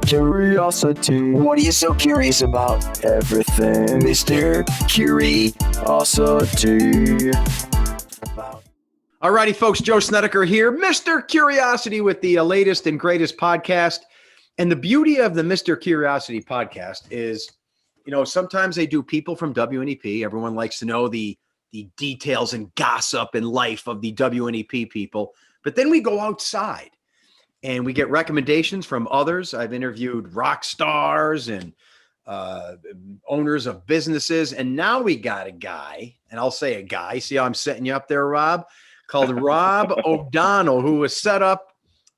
Curiosity. What are you so curious about? Everything, Mr. Curiosity. Alrighty, folks, Joe Snedeker here, Mr. Curiosity with the latest and greatest podcast. And the beauty of the Mr. Curiosity podcast is, sometimes they do people from WNEP. Everyone likes to know the details and gossip and life of the WNEP people. But then we go outside and we get recommendations from others. I've interviewed rock stars and owners of businesses. And now we got a guy, and I'll say a guy. See how I'm setting you up there, Rob? Called Rob O'Donnell, who was set up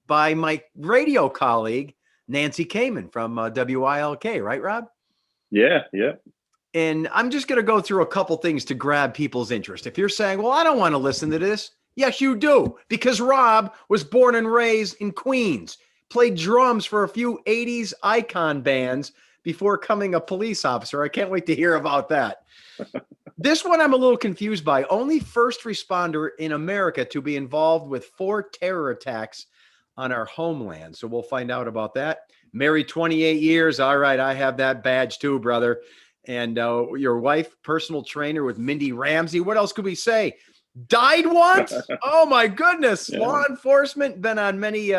by my radio colleague, Nancy Kamen from WILK, right, Rob? Yeah. And I'm just going to go through a couple things to grab people's interest. If you're saying, well, I don't want to listen to this. Yes, you do, because Rob was born and raised in Queens, played drums for a few 80s icon bands before becoming a police officer. I can't wait to hear about that. This one I'm a little confused by. Only first responder in America to be involved with 4 terror attacks on our homeland. So we'll find out about that. Married 28 years. All right, I have that badge too, brother. And your wife, personal trainer with Mindy Ramsey. What else could we say? Died once? Oh, my goodness. Yeah. Law enforcement, been on many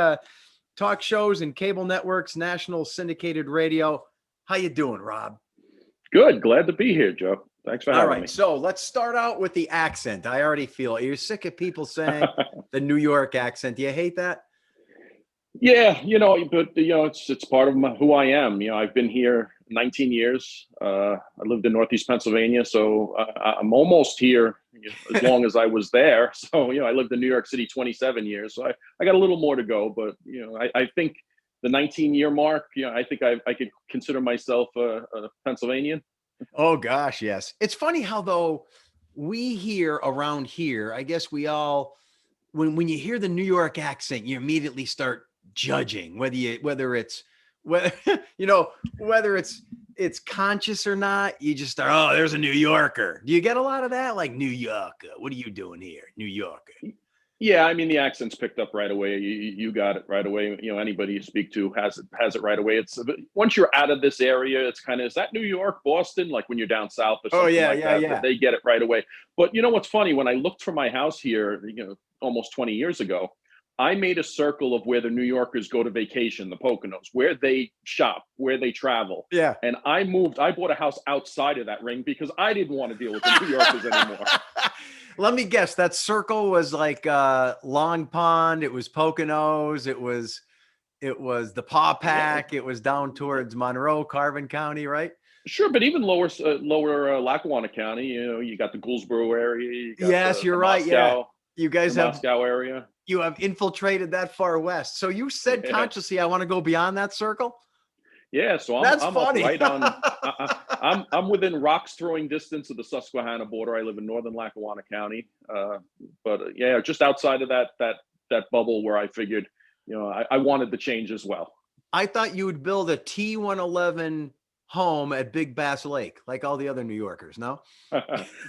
talk shows and cable networks, national syndicated radio. How you doing, Rob? Good. Glad to be here, Joe. Thanks for having me. All right, so let's start out with the accent. I already feel it. You're sick of people saying the New York accent. Do you hate that? Yeah, but it's part of who I am. I've been here 19 years. I lived in Northeast Pennsylvania, so I'm almost here as long as I was there. So, I lived in New York City 27 years. So I got a little more to go, but I think the 19-year mark, I think I could consider myself a Pennsylvanian. Oh, gosh, yes. It's funny how, though, we hear around here, I guess we all, when you hear the New York accent, you immediately start judging whether it's conscious or not. You just start, oh, there's a New Yorker. Do you get a lot of that? Like, New Yorker, what are you doing here? New Yorker. Yeah, I mean, the accent's picked up right away. You got it right away. Anybody you speak to has it right away. It's once you're out of this area, it's kind of, is that New York, Boston? Like when you're down south or something that. They get it right away. But what's funny? When I looked for my house here, almost 20 years ago, I made a circle of where the New Yorkers go to vacation, the Poconos, where they shop, where they travel. Yeah. And I bought a house outside of that ring because I didn't want to deal with the New Yorkers anymore. Let me guess. That circle was like Long Pond. It was Poconos. It was the Paw Pack. It was down towards Monroe, Carvin County, right? Sure, but even lower Lackawanna County. You got the Gouldsboro area. You're right. Moscow, yeah, you guys have Moscow area. You have infiltrated that far west. So you said consciously, I want to go beyond that circle. Yeah, so I'm funny. Up right on. I'm within rocks throwing distance of the Susquehanna border. I live in northern Lackawanna County, but just outside of that bubble where I figured, I wanted the change as well. I thought you would build a T-111 home at Big Bass Lake, like all the other New Yorkers. No,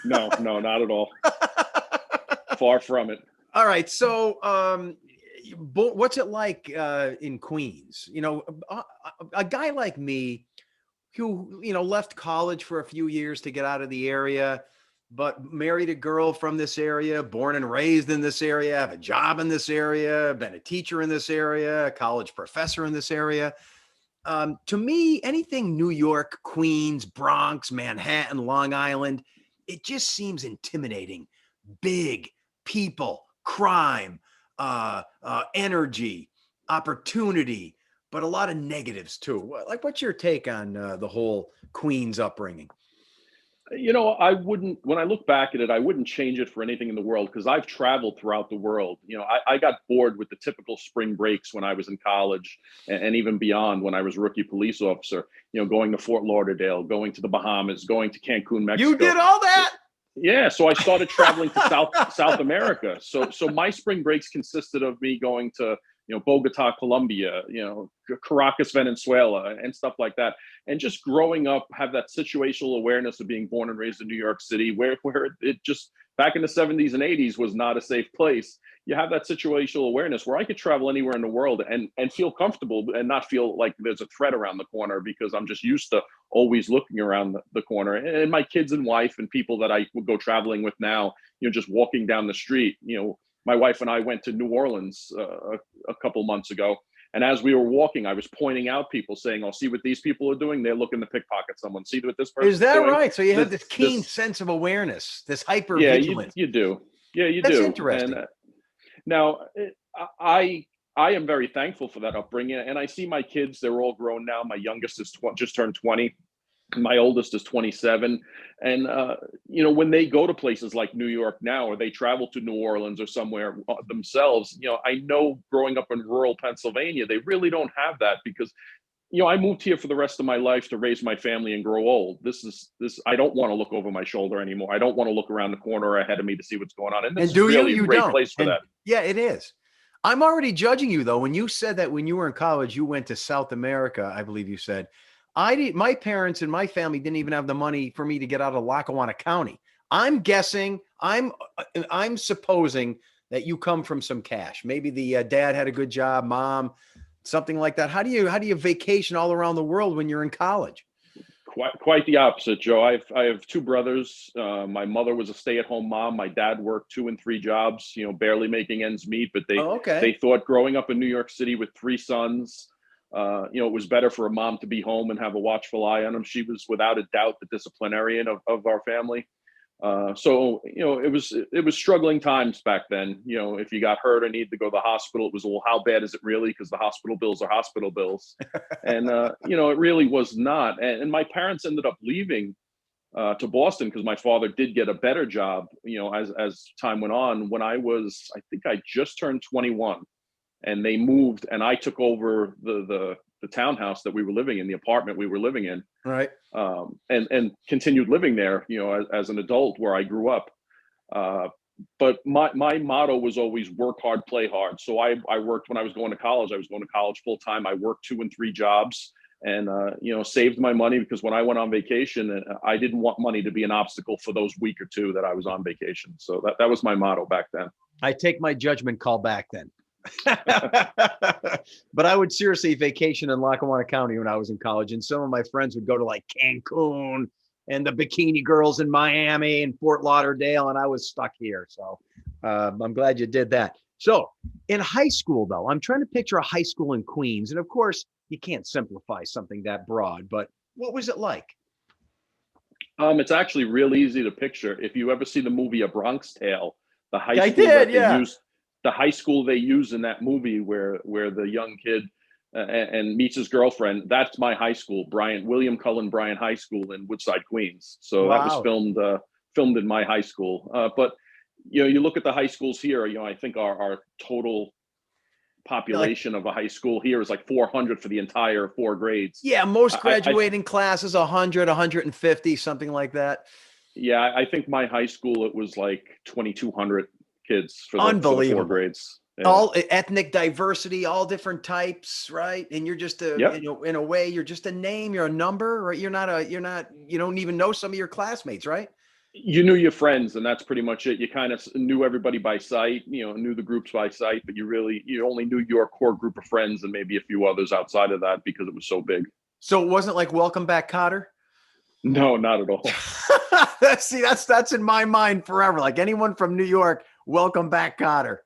no, not at all. Far from it. All right, so what's it like in Queens? A guy like me who, left college for a few years to get out of the area, but married a girl from this area, born and raised in this area, have a job in this area, been a teacher in this area, a college professor in this area. To me, anything New York, Queens, Bronx, Manhattan, Long Island, it just seems intimidating. Big people, crime, energy, opportunity, but a lot of negatives too. Like, what's your take on the whole Queens upbringing? I wouldn't, when I look back at it, I wouldn't change it for anything in the world because I've traveled throughout the world. I got bored with the typical spring breaks when I was in college and even beyond when I was rookie police officer, going to Fort Lauderdale, going to the Bahamas, going to Cancun, Mexico. You did all that? Yeah, so I started traveling to South America. So my spring breaks consisted of me going to Bogota, Colombia, Caracas, Venezuela, and stuff like that. And just growing up, have that situational awareness of being born and raised in New York City, where it just back in the 70s and 80s was not a safe place. you have that situational awareness where I could travel anywhere in the world and feel comfortable and not feel like there's a threat around the corner, because I'm just used to always looking around the corner. And my kids and wife and people that I would go traveling with now, just walking down the street, my wife and I went to New Orleans a couple months ago. And as we were walking, I was pointing out people, saying, "Oh, see what these people are doing? They're looking to pickpocket someone. See what this person is that doing?" right? So you have this keen sense of awareness, this hyper Yeah, vigilance. you do. Yeah, you That's do. interesting. And now, I am very thankful for that upbringing, and I see my kids; they're all grown now. My youngest is just turned 20. My oldest is 27, and when they go to places like New York now, or they travel to New Orleans or somewhere themselves, I know growing up in rural Pennsylvania, they really don't have that, because I moved here for the rest of my life to raise my family and grow old. This. I don't want to look over my shoulder anymore. I don't want to look around the corner or ahead of me to see what's going on. And this is really a great place for that. Yeah, it is. I'm already judging you though. When you said that when you were in college, you went to South America, I believe you said. My parents and my family didn't even have the money for me to get out of Lackawanna County. I'm guessing, I'm supposing that you come from some cash. Maybe the dad had a good job, mom, something like that. How do you vacation all around the world when you're in college? Quite the opposite, Joe. I have two brothers. My mother was a stay-at-home mom. My dad worked 2 and 3 jobs, barely making ends meet. But they thought growing up in New York City with 3 sons, it was better for a mom to be home and have a watchful eye on them. She was without a doubt the disciplinarian of our family. So it was struggling times back then. If you got hurt or needed to go to the hospital, it was, well, how bad is it really? Because the hospital bills are hospital bills. And it really was not. And my parents ended up leaving to Boston because my father did get a better job, as time went on. When I think I just turned 21, and they moved, and I took over the townhouse that we were living in, the apartment we were living in, right? And continued living there, as an adult where I grew up. But my motto was always work hard, play hard. So I worked when I was going to college. I was going to college full time. I worked 2 and 3 jobs, and saved my money, because when I went on vacation, I didn't want money to be an obstacle for those week or 2 that I was on vacation. So that was my motto back then. I take my judgment call back then. But I would seriously vacation in Lackawanna County when I was in college, and some of my friends would go to like Cancun and the bikini girls in Miami and Fort Lauderdale, and I was stuck here. So I'm glad you did that. So in high school, though, I'm trying to picture a high school in Queens, and of course you can't simplify something that broad, but what was it like? It's actually real easy to picture. If you ever see the movie A Bronx Tale, the high school they use in that movie, where the young kid and meets his girlfriend, that's my high school, William Cullen Bryant High School in Woodside, Queens. So That was filmed in my high school. But you look at the high schools here. I think our total population of a high school here is like 400 for the entire 4 grades. Yeah, most graduating classes 100, 150, something like that. Yeah, I think my high school, it was like 2,200 kids for the 4 grades. Yeah. All ethnic diversity, all different types, right? And you're just in a way, you're just a name, you're a number, right? You don't even know some of your classmates, right? You knew your friends, and that's pretty much it. You kind of knew everybody by sight, knew the groups by sight, but you only knew your core group of friends and maybe a few others outside of that, because it was so big. So it wasn't like Welcome Back, Kotter? No, not at all. That's in my mind forever. Like anyone from New York, Welcome Back, Kotter.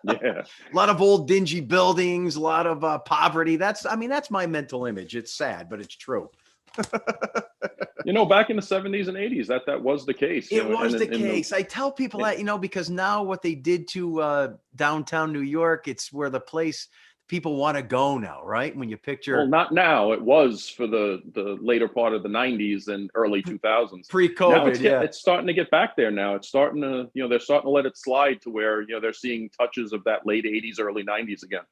Yeah. A lot of old dingy buildings, a lot of poverty. That's my mental image. It's sad, but it's true. Back in the 70s and 80s, that was the case. It was the case. I tell people that, because now what they did to downtown New York, it's where the place people want to go now, right? When you picture. Well, not now. It was for the later part of the 90s and early 2000s. Pre-COVID, it's starting to get back there now. It's starting to, they're starting to let it slide to where, they're seeing touches of that late 80s, early 90s again.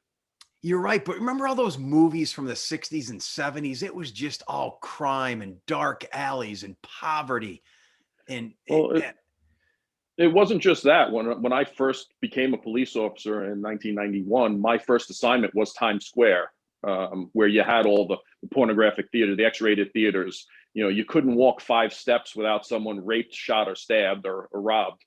You're right. But remember all those movies from the 60s and 70s? It was just all crime and dark alleys and poverty. It wasn't just that. When I first became a police officer in 1991, my first assignment was Times Square, where you had all the pornographic theater, the X-rated theaters. You couldn't walk 5 steps without someone raped, shot, or stabbed or robbed.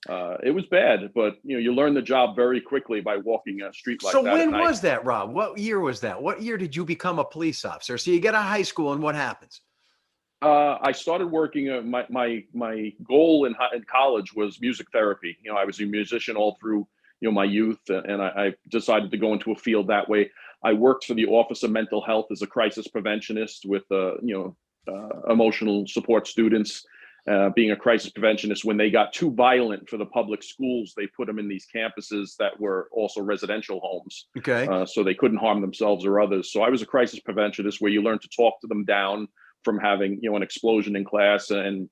It was bad, but you learn the job very quickly by walking a street like So that. when was that, Rob? What year was that? What year did you become a police officer? So you get out of high school, and what happens? I started working. My goal in college was music therapy. I was a musician all through my youth, and I decided to go into a field that way. I worked for the Office of Mental Health as a crisis preventionist with emotional support students. Being a crisis preventionist, when they got too violent for the public schools, they put them in these campuses that were also residential homes. Okay. So they couldn't harm themselves or others. So I was a crisis preventionist where you learn to talk to them down from having an explosion in class, and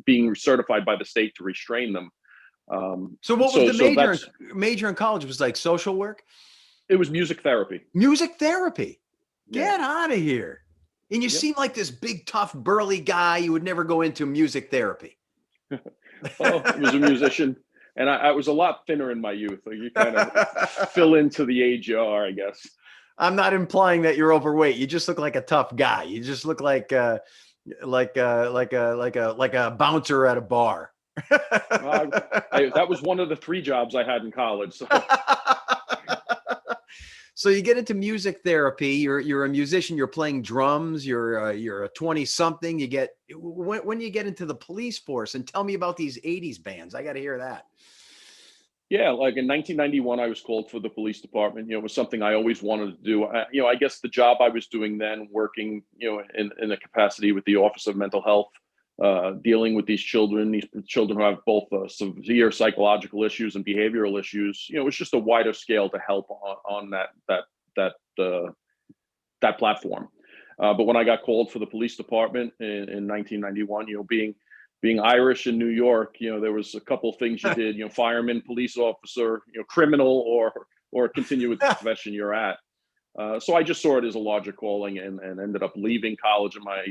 being certified by the state to restrain them. So what was the major in college? Was like social work? It was music therapy. Music therapy. Get Yeah. out of here. And you seem like this big, tough, burly guy. You would never go into music therapy. Well, I was a musician, and I was a lot thinner in my youth. So you kind of fill into the age you are, I guess. I'm not implying that you're overweight. You just look like a tough guy. You just look like a bouncer at a bar. That was one of the 3 jobs I had in college. So. So you get into music therapy. You're a musician. You're playing drums. You're a 20-something. You get when you get into the police force, and tell me about these 80s bands. I got to hear that. Yeah, like in 1991, I was called for the police department. It was something I always wanted to do. I guess the job I was doing then, working, in a capacity with the Office of Mental Health, dealing with these children who have both severe psychological issues and behavioral issues. It was just a wider scale to help on that platform. But when I got called for the police department in 1991, being Irish in New York, there was a couple of things you did, fireman, police officer, criminal, or continue with the profession you're at. So I just saw it as a larger calling, and ended up leaving college in my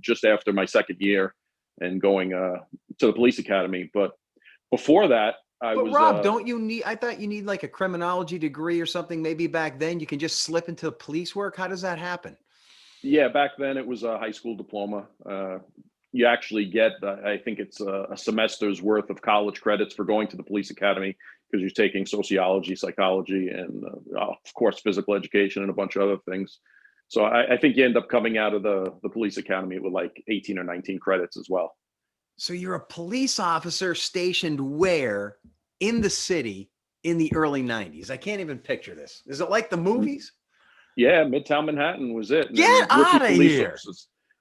just after my second year and going to the police academy. But before that, Rob, don't you need? I thought you need like a criminology degree or something. Maybe back then you can just slip into police work. How does that happen? Yeah, back then it was a high school diploma. You actually get, I think it's a semester's worth of college credits for going to the police academy, because you're taking sociology, psychology, and of course, physical education and a bunch of other things. So I think you end up coming out of the police academy with like 18 or 19 credits as well. So you're a police officer stationed where in the city in the early 90s? I can't even picture this. Is it like the movies? Yeah, Midtown Manhattan was it. Get out of here.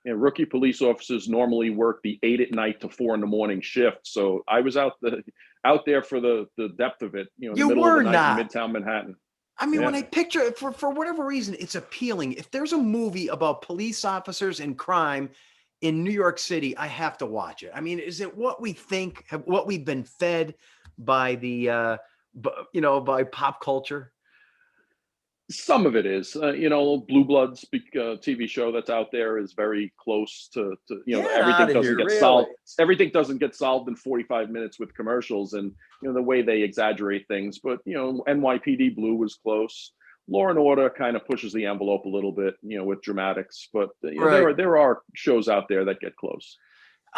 Rookie police officers normally work the 8 at night to 4 in the morning shift. So I was out there for the depth of it. The middle of the night in Midtown Manhattan. I mean, when I picture it, for whatever reason, it's appealing. If there's a movie about police officers and crime in New York City, I have to watch it. I mean, is it what we think, what we've been fed by by pop culture? Some of it is, Blue Bloods TV show that's out there is very close to everything doesn't get solved. Everything doesn't get solved in 45 minutes with commercials and the way they exaggerate things. But NYPD Blue was close. Law and Order kind of pushes the envelope a little bit, with dramatics. But there are shows out there that get close.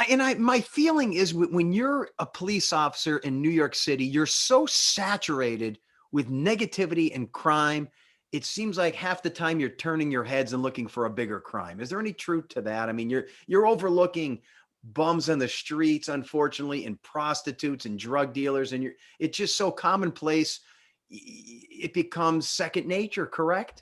My feeling is when you're a police officer in New York City, you're so saturated with negativity and crime. It seems like half the time you're turning your heads and looking for a bigger crime. Is there any truth to that? I mean, you're overlooking bums on the streets, unfortunately, and prostitutes and drug dealers, and it's just so commonplace. It becomes second nature, correct?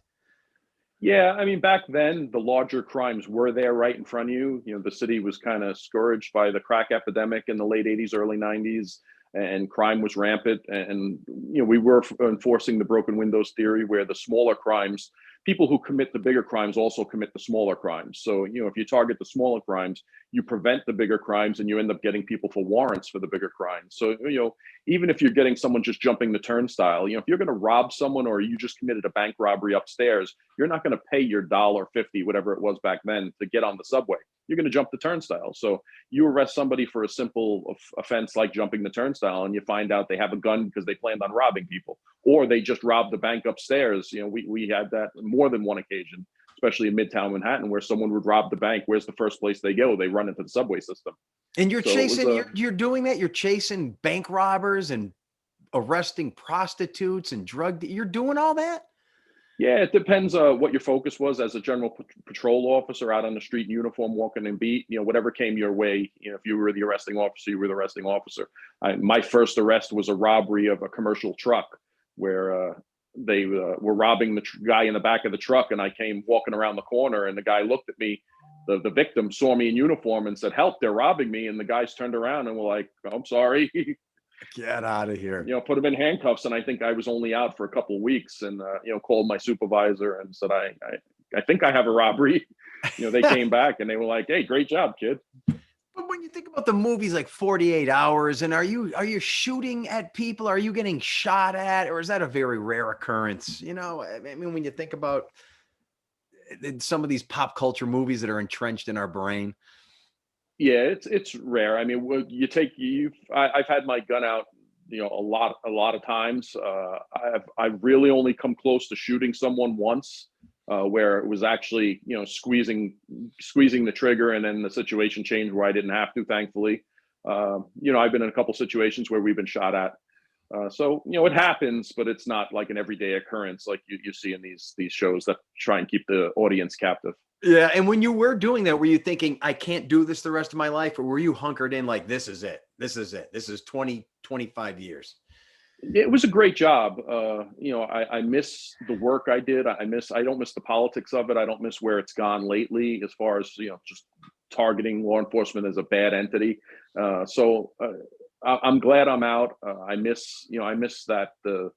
Yeah, I mean, back then the larger crimes were there right in front of you. The city was kind of scourged by the crack epidemic in the late 80s, early 90s. And crime was rampant, and we were enforcing the broken windows theory, where the smaller crimes, people who commit the bigger crimes also commit the smaller crimes. So if you target the smaller crimes, you prevent the bigger crimes, and you end up getting people for warrants for the bigger crimes. So even if you're getting someone just jumping the turnstile, if you're going to rob someone, or you just committed a bank robbery upstairs, you're not going to pay your $1.50, whatever it was back then, to get on the subway. You're going to jump the turnstile. So you arrest somebody for a simple offense like jumping the turnstile, and you find out they have a gun because they planned on robbing people, or they just robbed the bank upstairs. We had that more than one occasion, especially in Midtown Manhattan, where someone would rob the bank. Where's the first place they go? They run into the subway system. And you're So it was chasing, you're doing that. You're chasing bank robbers and arresting prostitutes and you're doing all that. yeah, it depends what your focus was as a general patrol officer out on the street in uniform, walking in beat. Whatever came your way. If you were the arresting officer, you were the arresting officer. My first arrest was a robbery of a commercial truck where they were robbing the guy in the back of the truck, and I came walking around the corner, and the guy looked at me. The victim saw me in uniform and said, "Help! They're robbing me." And the guys turned around and were like, "I'm sorry." Get out of here. Put him in handcuffs, and I think I was only out for a couple of weeks, and called my supervisor and said, I think I have a robbery. They came back and they were like, "Hey, great job, kid." But when you think about the movies like 48 Hours, and are you shooting at people? Are you getting shot at, or is that a very rare occurrence? I mean, when you think about some of these pop culture movies that are entrenched in our brain. Yeah, it's rare. I mean, I've had my gun out, a lot of times. I've really only come close to shooting someone once, where it was actually, squeezing the trigger, and then the situation changed where I didn't have to, thankfully. I've been in a couple situations where we've been shot at. So it happens, but it's not like an everyday occurrence like you see in these shows that try and keep the audience captive. Yeah. And when you were doing that, were you thinking, I can't do this the rest of my life? Or were you hunkered in like, this is it? This is 20, 25 years. It was a great job. I miss the work I did. I don't miss the politics of it. I don't miss where it's gone lately as far as, just targeting law enforcement as a bad entity. So I'm glad I'm out. I miss that the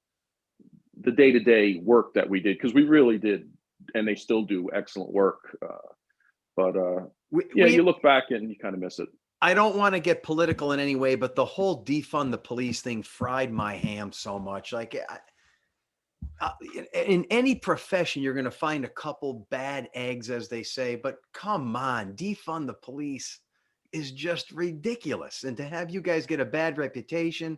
day-to-day work that we did, because we really did, and they still do excellent work. You look back and you kind of miss it. I don't want to get political in any way, but the whole defund the police thing fried my ham so much. Like in any profession, you're going to find a couple bad eggs, as they say, but come on, defund the police is just ridiculous. And to have you guys get a bad reputation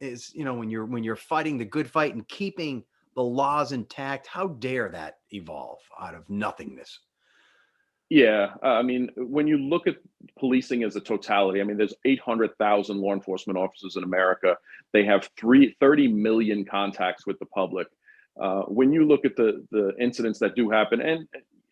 is, when you're fighting the good fight and keeping the laws intact, how dare that evolve out of nothingness? Yeah, I mean, when you look at policing as a totality, I mean, there's 800,000 law enforcement officers in America. They have 30 million contacts with the public. When you look at the incidents that do happen, and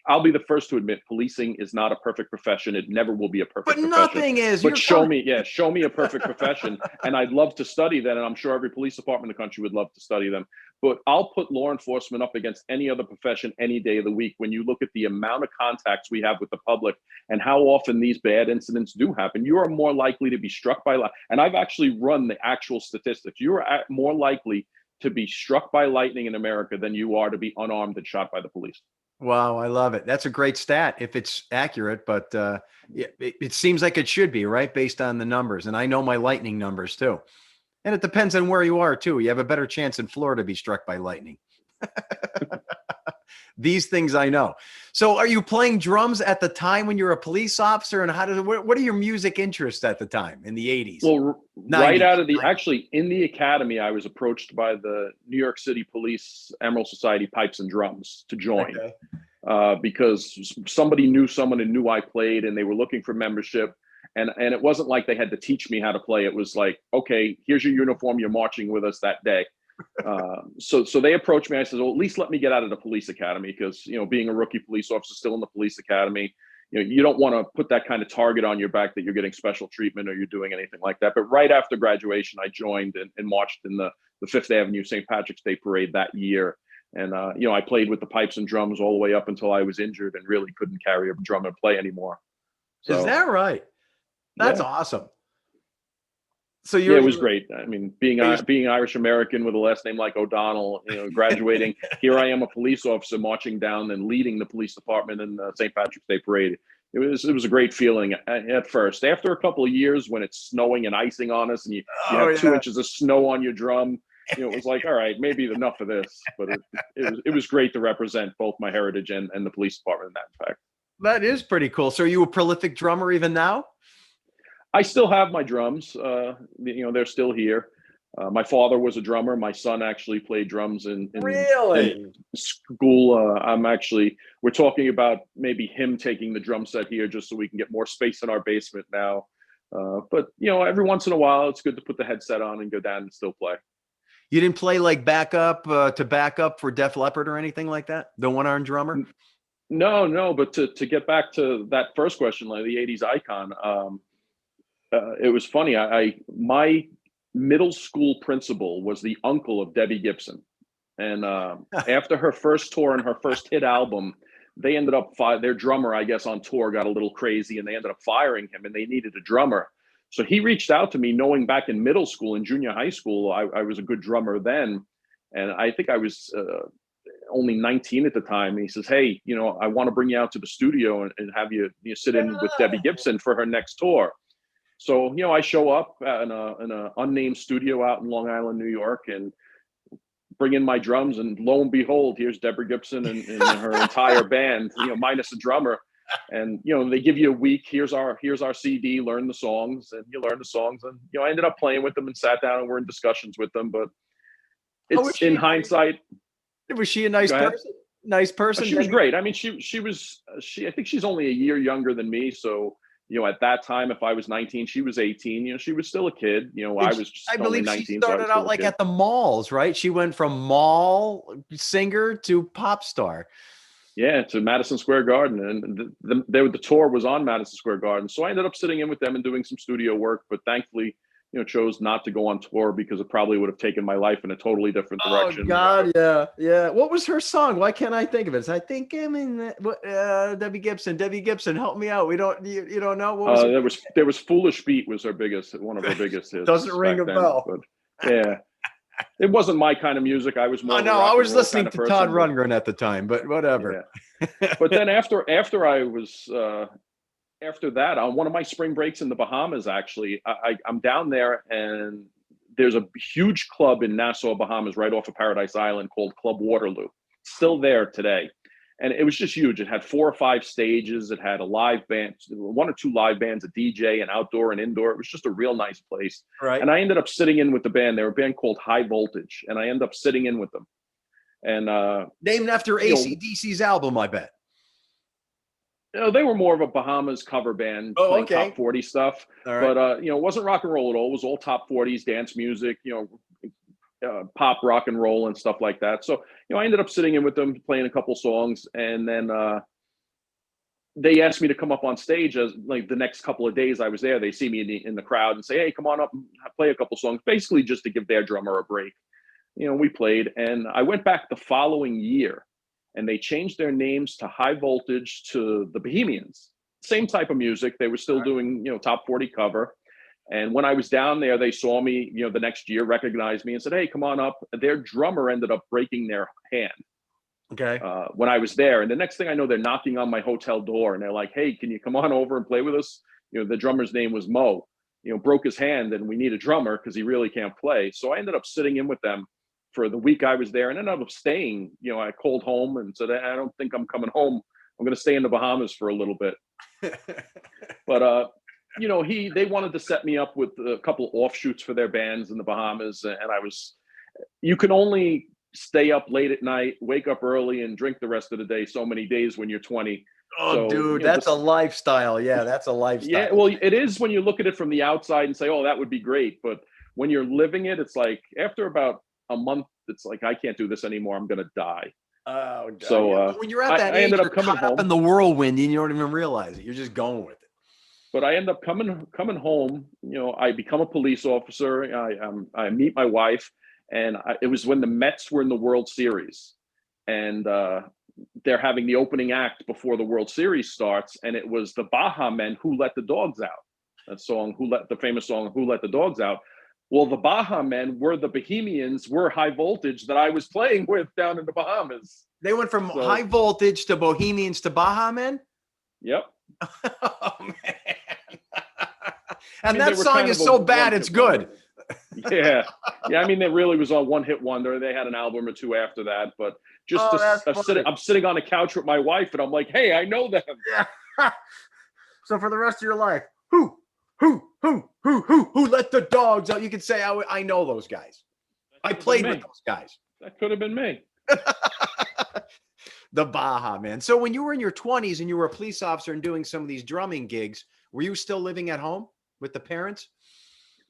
I'll be the first to admit, policing is not a perfect profession. It never will be a perfect profession. But nothing is. But show me a perfect profession, and I'd love to study that, and I'm sure every police department in the country would love to study them. But I'll put law enforcement up against any other profession any day of the week when you look at the amount of contacts we have with the public and how often these bad incidents do happen. You are more likely to be struck by lightning, and I've actually run the actual statistics. You are more likely to be struck by lightning in America than you are to be unarmed and shot by the police. Wow, I love it. That's a great stat if it's accurate, but it seems like it should be, right? Based on the numbers. And I know my lightning numbers too. And it depends on where you are too. You have a better chance in Florida to be struck by lightning. These things I know. So are you playing drums at the time when you're a police officer? And what are your music interests at the time in the 80s? Well, 90s, right out of 90s. Actually in the academy, I was approached by the New York City Police Emerald Society Pipes and Drums to join. Okay. Because somebody knew someone who knew I played, and they were looking for membership. And it wasn't like they had to teach me how to play. It was like, okay, here's your uniform. You're marching with us that day. So they approached me. I said, well, at least let me get out of the police academy, because, being a rookie police officer still in the police academy, you don't want to put that kind of target on your back that you're getting special treatment or you're doing anything like that. But right after graduation, I joined and marched in the Fifth Avenue St. Patrick's Day Parade that year. And, I played with the pipes and drums all the way up until I was injured and really couldn't carry a drum and play anymore. So, is that right? That's awesome. So it was great. I mean, being Irish American with a last name like O'Donnell, graduating, here I am, a police officer marching down and leading the police department in the St. Patrick's Day Parade. It was a great feeling at first. After a couple of years, when it's snowing and icing on us, and you have 2 inches of snow on your drum, it was like, all right, maybe enough of this. But it was great to represent both my heritage and the police department in that fact. That is pretty cool. So are you a prolific drummer even now? I still have my drums. They're still here. My father was a drummer. My son actually played drums in school. We're talking about maybe him taking the drum set here just so we can get more space in our basement now. But every once in a while, it's good to put the headset on and go down and still play. You didn't play like backup to backup for Def Leppard or anything like that? The one-armed drummer? No. But to get back to that first question, like the '80s icon, it was funny. My middle school principal was the uncle of Debbie Gibson, and after her first tour and her first hit album, they ended up their drummer, I guess, on tour got a little crazy, and they ended up firing him, and they needed a drummer. So he reached out to me, knowing back in middle school and junior high school, I was a good drummer then, and I think I was only 19 at the time. And he says, "Hey, I want to bring you out to the studio and have you sit in with Debbie Gibson for her next tour." So I show up in a unnamed studio out in Long Island, New York, and bring in my drums, and lo and behold, here's Deborah Gibson and her entire band, minus a drummer. And they give you a week. Here's our CD. Learn the songs, and you learn the songs. And I ended up playing with them and sat down and we're in discussions with them. But it's in hindsight. Was she a nice person? Nice person. She was great. I mean, she I think she's only a year younger than me. So at that time, if I was 19, she was 18. She was still a kid. I believe 19, she started out like at the malls, right? She went from mall singer to pop star. Yeah, to Madison Square Garden, and the tour was on Madison Square Garden. So I ended up sitting in with them and doing some studio work, but thankfully, chose not to go on tour because it probably would have taken my life in a totally different direction. Oh God, yeah. What was her song? Why can't I think of it? I think I'm in Debbie Gibson. Debbie Gibson, help me out. You don't know what was there was "Foolish Beat" was one of her biggest hits. Doesn't ring a bell. But yeah. It wasn't my kind of music. I was more. No, I was listening to Todd Rundgren at the time, but whatever. Yeah. But then after that, on one of my spring breaks in the Bahamas, actually, I'm down there, and there's a huge club in Nassau, Bahamas, right off of Paradise Island, called Club Waterloo. Still there today. And it was just huge. It had 4 or 5 stages. It had a live band, 1 or 2 live bands, a DJ, and outdoor and indoor. It was just a real nice place. Right. And I ended up sitting in with the band. They were a band called High Voltage, and I ended up sitting in with them. And named after AC/DC's album, I bet. They were more of a Bahamas cover band, playing top 40 stuff. All right. But it wasn't rock and roll at all. It was all top 40s, dance music, pop, rock and roll, and stuff like that. So I ended up sitting in with them, playing a couple songs, and then they asked me to come up on stage as like the next couple of days I was there. They see me in the crowd and say, "Hey, come on up and play a couple songs," basically just to give their drummer a break. We played, and I went back the following year, and they changed their names to High Voltage to the Bohemians. Same type of music. They were still doing top 40 cover. And when I was down there, they saw me, the next year, recognized me and said, "Hey, come on up." Their drummer ended up breaking their hand. Okay. When I was there. And the next thing I know, they're knocking on my hotel door, and they're like, "Hey, can you come on over and play with us?" The drummer's name was Mo, broke his hand, and we need a drummer because he really can't play. So I ended up sitting in with them for the week I was there, and ended up staying. I called home and said, "I don't think I'm coming home. I'm going to stay in the Bahamas for a little bit." But, they wanted to set me up with a couple offshoots for their bands in the Bahamas. And you can only stay up late at night, wake up early, and drink the rest of the day so many days when you're 20. Oh, so, dude, that's a lifestyle. Yeah, that's a lifestyle. Yeah, well, it is when you look at it from the outside and say, "Oh, that would be great." But when you're living it, it's like after about a month, it's like, I can't do this anymore. I'm going to die. Oh, God. So when you're at that age, you're caught up in the whirlwind and you don't even realize it. You're just going with it. But I end up coming home. I become a police officer. I meet my wife, and it was when the Mets were in the World Series, and they're having the opening act before the World Series starts, and it was the Baha Men, "Who Let the Dogs Out." That song, the famous song, "Who Let the Dogs Out." Well, the Baha Men were the Bohemians, were High Voltage that I was playing with down in the Bahamas. They went from High Voltage to Bohemians to Baha Men? Yep. Oh, man. And that song is so bad, it's good. Yeah. I mean, it really was a one-hit wonder. They had an album or 2 after that, but just I'm sitting on a couch with my wife, and I'm like, "Hey, I know them." Yeah. So for the rest of your life, who let the dogs out? You could say, I know those guys. I played with those guys. That could have been me. The Baha Man. So when you were in your 20s and you were a police officer and doing some of these drumming gigs, were you still living at home with the parents?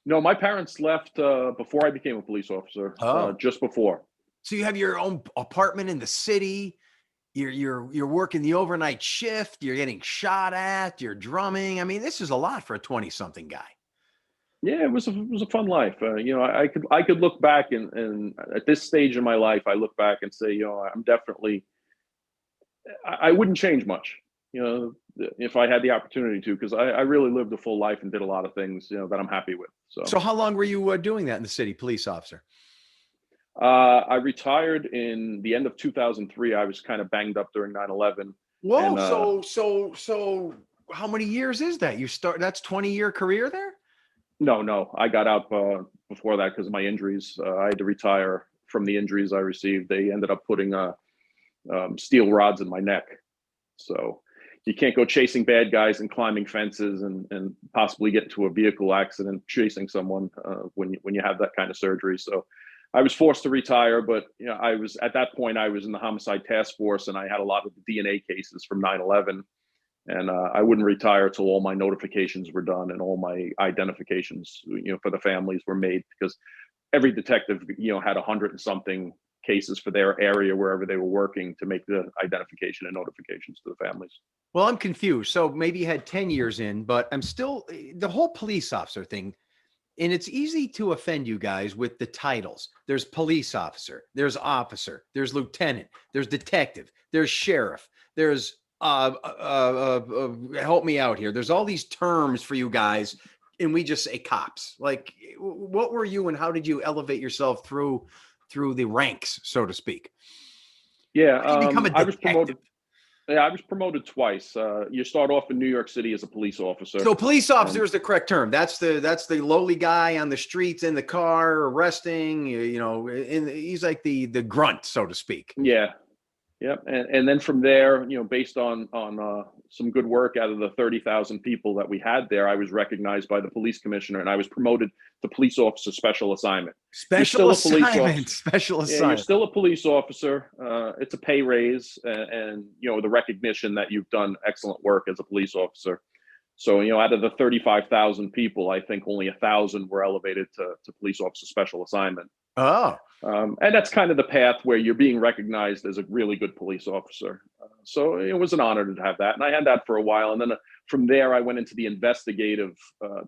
No, my parents left before I became a police officer. Oh. Just before. So you have your own apartment in the city. You're working the overnight shift. You're getting shot at. You're drumming. I mean, this is a lot for a 20-something guy. Yeah, it was a fun life. I could look back and at this stage in my life, I look back and say, I'm definitely, I wouldn't change much, if I had the opportunity to, because I really lived a full life and did a lot of things, that I'm happy with. So how long were you doing that in the city, police officer? I retired in the end of 2003. I was kind of banged up during 9/11. Whoa. And, So how many years is that? That's 20-year career there? No, I got out before that because of my injuries. I had to retire from the injuries I received. They ended up putting steel rods in my neck. So you can't go chasing bad guys and climbing fences and possibly get into a vehicle accident chasing someone when you have that kind of surgery. So I was forced to retire, but I was at that point I was in the homicide task force and I had a lot of the DNA cases from 9/11. And I wouldn't retire till all my notifications were done and all my identifications, for the families were made, because every detective, had 100 and something cases for their area wherever they were working to make the identification and notifications to the families. Well, I'm confused. So maybe you had 10 years in, but I'm still the whole police officer thing. And it's easy to offend you guys with the titles. There's police officer, there's officer, there's lieutenant, there's detective, there's sheriff, there's help me out here. There's all these terms for you guys, and we just say cops. Like, what were you, and how did you elevate yourself through the ranks, so to speak? Yeah, How did you become a detective? I was promoted. Yeah, I was promoted twice. You start off in New York City as a police officer. So police officer is the correct term. That's the lowly guy on the streets in the car arresting. And he's like the grunt, so to speak. Yeah. Yep. And then from there, based on some good work out of the 30,000 people that we had there, I was recognized by the police commissioner and I was promoted to police officer special assignment. Special assignment. Yeah, you're still a police officer. It's a pay raise and the recognition that you've done excellent work as a police officer. So, out of the 35,000 people, I think only 1,000 were elevated to police officer special assignment. Oh. And that's kind of the path where you're being recognized as a really good police officer. So it was an honor to have that. And I had that for a while. And then from there, I went into the investigative.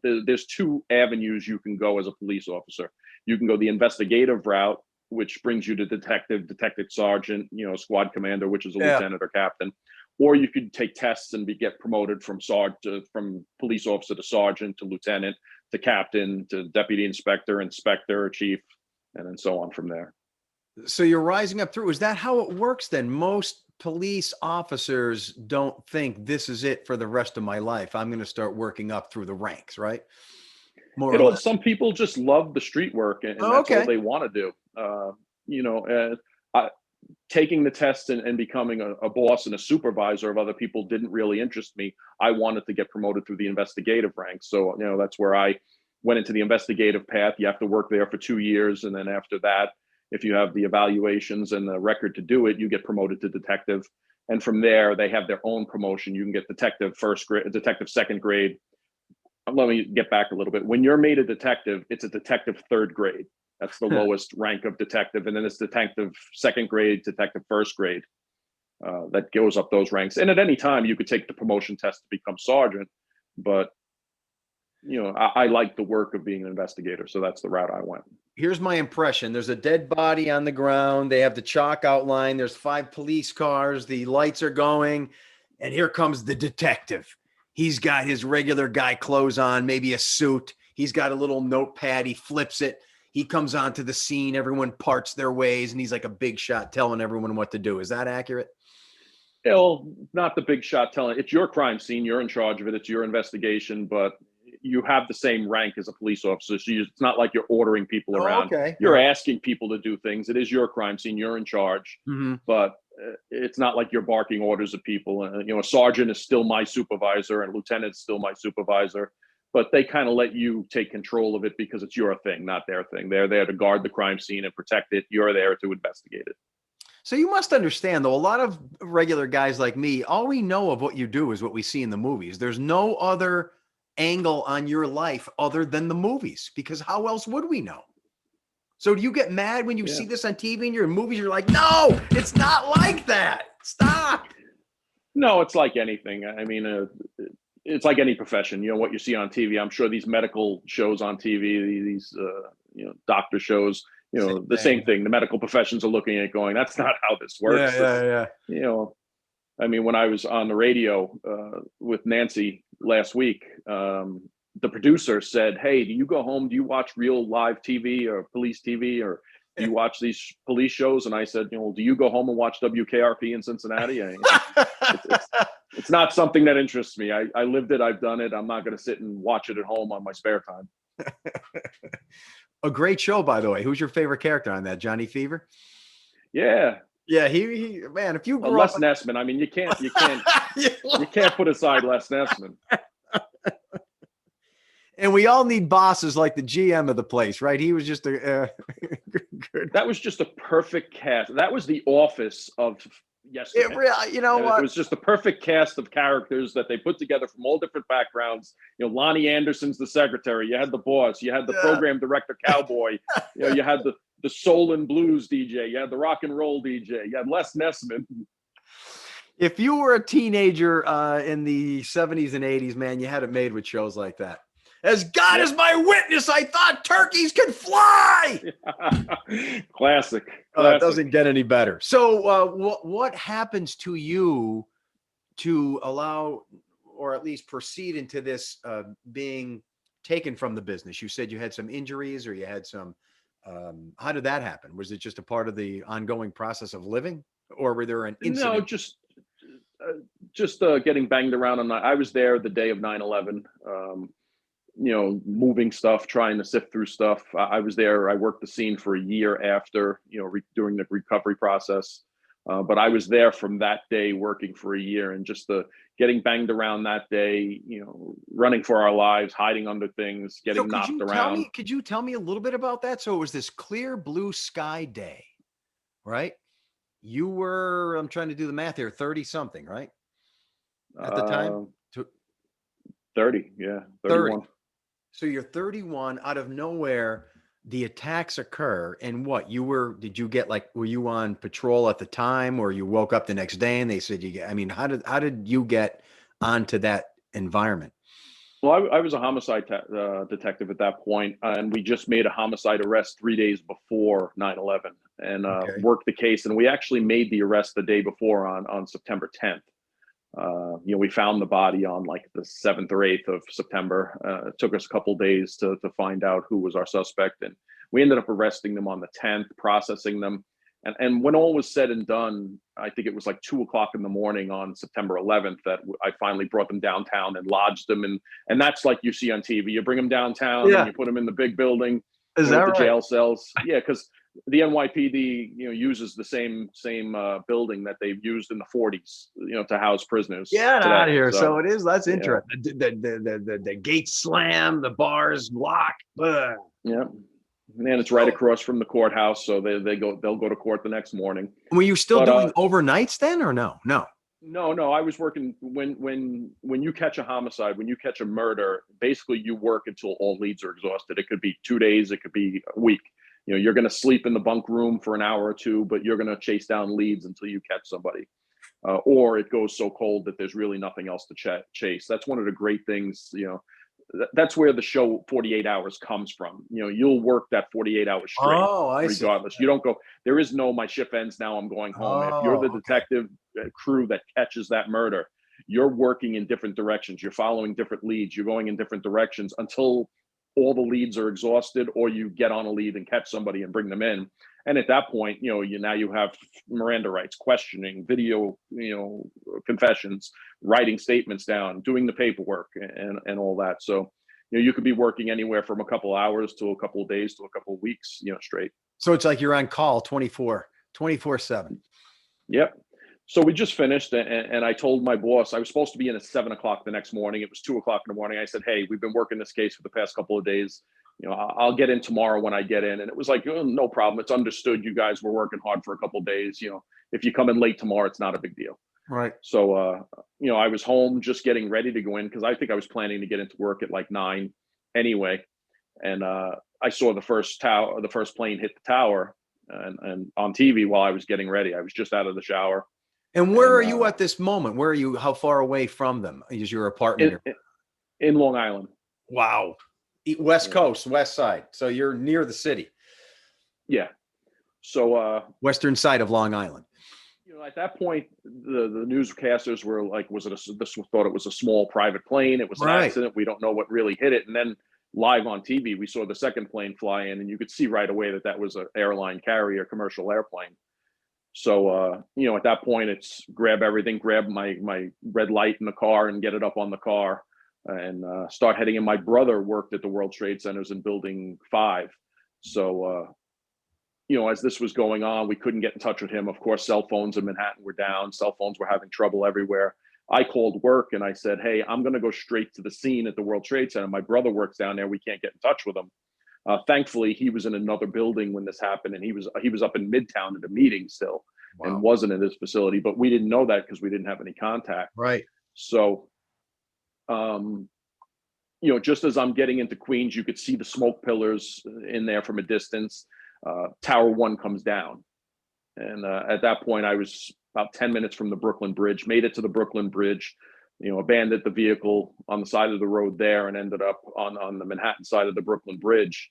There's two avenues you can go as a police officer. You can go the investigative route, which brings you to detective sergeant, squad commander, which is a lieutenant or captain. Or you could take tests and get promoted from police officer to sergeant to lieutenant to captain to deputy inspector, chief, and then so on from there. So you're rising up through. Is that how it works then? Most police officers don't think this is it for the rest of my life. I'm going to start working up through the ranks, right? More or less. Some people just love the street work and that's all they want to do. Taking the test and becoming a boss and a supervisor of other people didn't really interest me. I wanted to get promoted through the investigative ranks. So, that's where I went into the investigative path. You have to work there for 2 years. And then after that, if you have the evaluations and the record to do it, you get promoted to detective. And from there, they have their own promotion. You can get detective first grade, detective second grade. Let me get back a little bit. When you're made a detective, it's a detective third grade. That's the lowest rank of detective. And then it's detective second grade, detective first grade. That goes up those ranks. And at any time, you could take the promotion test to become sergeant. But I like the work of being an investigator. So that's the route I went. Here's my impression. There's a dead body on the ground. They have the chalk outline. There's 5 police cars. The lights are going. And here comes the detective. He's got his regular guy clothes on, maybe a suit. He's got a little notepad. He flips it. He comes onto the scene. Everyone parts their ways. And he's like a big shot telling everyone what to do. Is that accurate? Well, not the big shot telling. It's your crime scene. You're in charge of it. It's your investigation. But you have the same rank as a police officer. So it's not like you're ordering people around. Okay. You're asking people to do things. It is your crime scene. You're in charge. Mm-hmm. But it's not like you're barking orders at people. A sergeant is still my supervisor and lieutenant is still my supervisor. But they kind of let you take control of it because it's your thing, not their thing. They're there to guard the crime scene and protect it. You're there to investigate it. So you must understand, though, a lot of regular guys like me, all we know of what you do is what we see in the movies. There's no other angle on your life other than the movies, because how else would we know? So do you get mad when you see this on TV and you're in movies? You're like, no, it's not like that. Stop. No, it's like anything. I mean, it's like any profession. You know, what you see on TV. I'm sure these medical shows on TV, these doctor shows. You know, the same thing. The medical professions are looking at it going, that's not how this works. Yeah. You know, I mean, when I was on the radio with Nancy last week, the producer said, "Hey, do you go home? Do you watch real live TV or police TV, or do you watch these police shows?" And I said, "You know, do you go home and watch WKRP in Cincinnati?" It's not something that interests me. I lived it. I've done it. I'm not going to sit and watch it at home on my spare time. A great show, by the way. Who's your favorite character on that? Johnny Fever? Yeah. Yeah, he man, if you grew Les up Nessman, I mean, you can't you can't put aside Les Nessman. And we all need bosses like the GM of the place, right? He was just a good. That was just a perfect cast. That was the office of yesterday. It really, you know what? It was just the perfect cast of characters that they put together from all different backgrounds. You know, Lonnie Anderson's the secretary. You had the boss. You had the program director, Cowboy. You know, you had the soul and blues DJ. You had the rock and roll DJ. You had Les Nessman. If you were a teenager in the 70s and 80s, man, you had it made with shows like that. As God is my witness, I thought turkeys could fly. Classic. It doesn't get any better. So what happens to you to allow, or at least proceed into this being taken from the business? You said you had some injuries, or you had some, how did that happen? Was it just a part of the ongoing process of living, or were there an incident? No, just getting banged around. I was there the day of 9/11. You know, moving stuff, trying to sift through stuff. I was there. I worked the scene for a year after, you know, during the recovery process. But I was there from that day working for a year, and just getting banged around that day, you know, running for our lives, hiding under things, getting knocked around. Could you tell me a little bit about that? So it was this clear blue sky day, right? You were, I'm trying to do the math here, 30 something, right? At the time? 30, yeah. 31. 30. So you're 31, out of nowhere, the attacks occur. And what did you get, like, were you on patrol at the time, or you woke up the next day and they said how did you get onto that environment? Well, I was a homicide detective at that point, and we just made a homicide arrest 3 days before 9/11 and worked the case. And we actually made the arrest the day before on September 10th. You know, we found the body on like the 7th or 8th of September. It took us a couple of days to find out who was our suspect. And we ended up arresting them on the 10th, processing them. And when all was said and done, I think it was like 2:00 in the morning on September 11th that I finally brought them downtown and lodged them. And that's like you see on TV. You bring them downtown and you put them in the big building. Is that right? The jail cells. Yeah, because the NYPD, you know, uses the same building that they've used in the 40s, you know, to house prisoners. Get out of here. So it is. That's interesting. The gates slam, the bars locked. Yeah. And it's right across from the courthouse, so they'll go to court the next morning. Were you still doing overnights then, or no? No. I was working when you catch a homicide, when you catch a murder, basically you work until all leads are exhausted. It could be 2 days, it could be a week. You know, you're going to sleep in the bunk room for an hour or two, but you're going to chase down leads until you catch somebody. Or it goes so cold that there's really nothing else to chase. That's one of the great things, you know. That's where the show 48 Hours comes from. You know, you'll work that 48 hours straight. Oh, I regardless. see. You don't go, there is no, my shift ends now, I'm going home. If you're the detective crew that catches that murder, you're working in different directions. You're following different leads. You're going in different directions until all the leads are exhausted, or you get on a lead and catch somebody and bring them in. And at that point, you know, now you have Miranda rights, questioning, video, you know, confessions, writing statements down, doing the paperwork and all that. So, you know, you could be working anywhere from a couple of hours to a couple of days to a couple of weeks, you know, straight. So it's like you're on call 24/7. Yep. So we just finished, and I told my boss, I was supposed to be in at 7:00 the next morning. It was 2:00 in the morning. I said, "Hey, we've been working this case for the past couple of days. You know, I'll get in tomorrow when I get in." And it was like, "Oh, no problem. It's understood. You guys were working hard for a couple of days. You know, if you come in late tomorrow, it's not a big deal." Right. So, I was home just getting ready to go in because I think I was planning to get into work at like 9 anyway. And I saw the first plane hit the tower, and on TV while I was getting ready. I was just out of the shower. And where And are you at this moment? Where are you? How far away from them is your apartment? in Long Island. Wow. West Coast, West side. So you're near the city. Yeah. So western side of Long Island. At that point, the newscasters were like, thought it was a small private plane. It was an accident. We don't know what really hit it. And then live on TV, we saw the second plane fly in, and you could see right away that was an airline carrier, commercial airplane. So, at that point, it's grab everything, grab my red light in the car and get it up on the car and start heading in. My brother worked at the World Trade Centers in Building 5. So, as this was going on, we couldn't get in touch with him. Of course, cell phones in Manhattan were down. Cell phones were having trouble everywhere. I called work and I said, hey, I'm going to go straight to the scene at the World Trade Center. My brother works down there. We can't get in touch with him. Thankfully, he was in another building when this happened, and he was up in Midtown at a meeting still. Wow. And wasn't in his facility. But we didn't know that because we didn't have any contact. Right. So, just as I'm getting into Queens, you could see the smoke pillars in there from a distance. Tower 1 comes down. And at that point, I was about 10 minutes from the Brooklyn Bridge, made it to the Brooklyn Bridge, abandoned the vehicle on the side of the road there and ended up on the Manhattan side of the Brooklyn Bridge.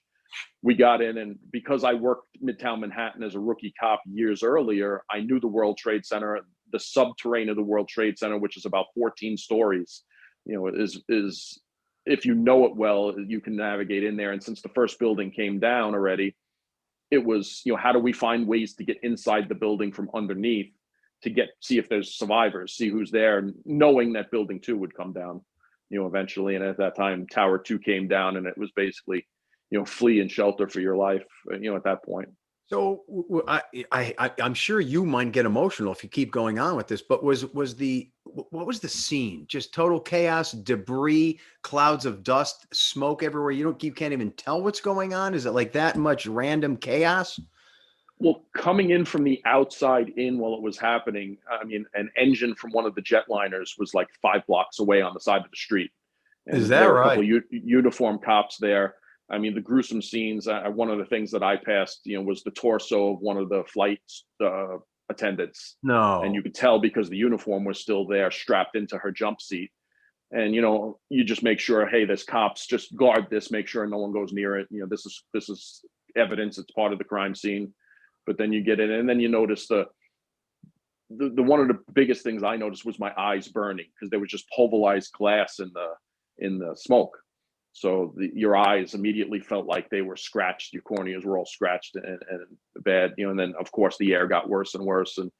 We got in, and because I worked Midtown Manhattan as a rookie cop years earlier, I knew the World Trade Center, the subterranean of the World Trade Center, which is about 14 stories, is if you know it well, you can navigate in there. And since the first building came down already, it was, how do we find ways to get inside the building from underneath to see if there's survivors, see who's there, knowing that building 2 would come down, eventually. And at that time, Tower 2 came down, and it was basically, flee and shelter for your life, at that point. So I'm sure you might get emotional if you keep going on with this, but what was the scene? Just total chaos, debris, clouds of dust, smoke everywhere. You can't even tell what's going on. Is it like that much random chaos? Well, coming in from the outside in while it was happening, I mean, an engine from one of the jetliners was like 5 blocks away on the side of the street. And is that there were right? A couple uniformed cops there. I mean, the gruesome scenes, one of the things that I passed, was the torso of one of the flight attendants. No. And you could tell because the uniform was still there, strapped into her jump seat. And, you just make sure, hey, there's cops, just guard this, make sure no one goes near it. This is evidence. It's part of the crime scene. But then you get in, and then you notice the one of the biggest things I noticed was my eyes burning because there was just pulverized glass in the smoke. So your eyes immediately felt like they were scratched. Your corneas were all scratched and bad, and then of course the air got worse and worse, and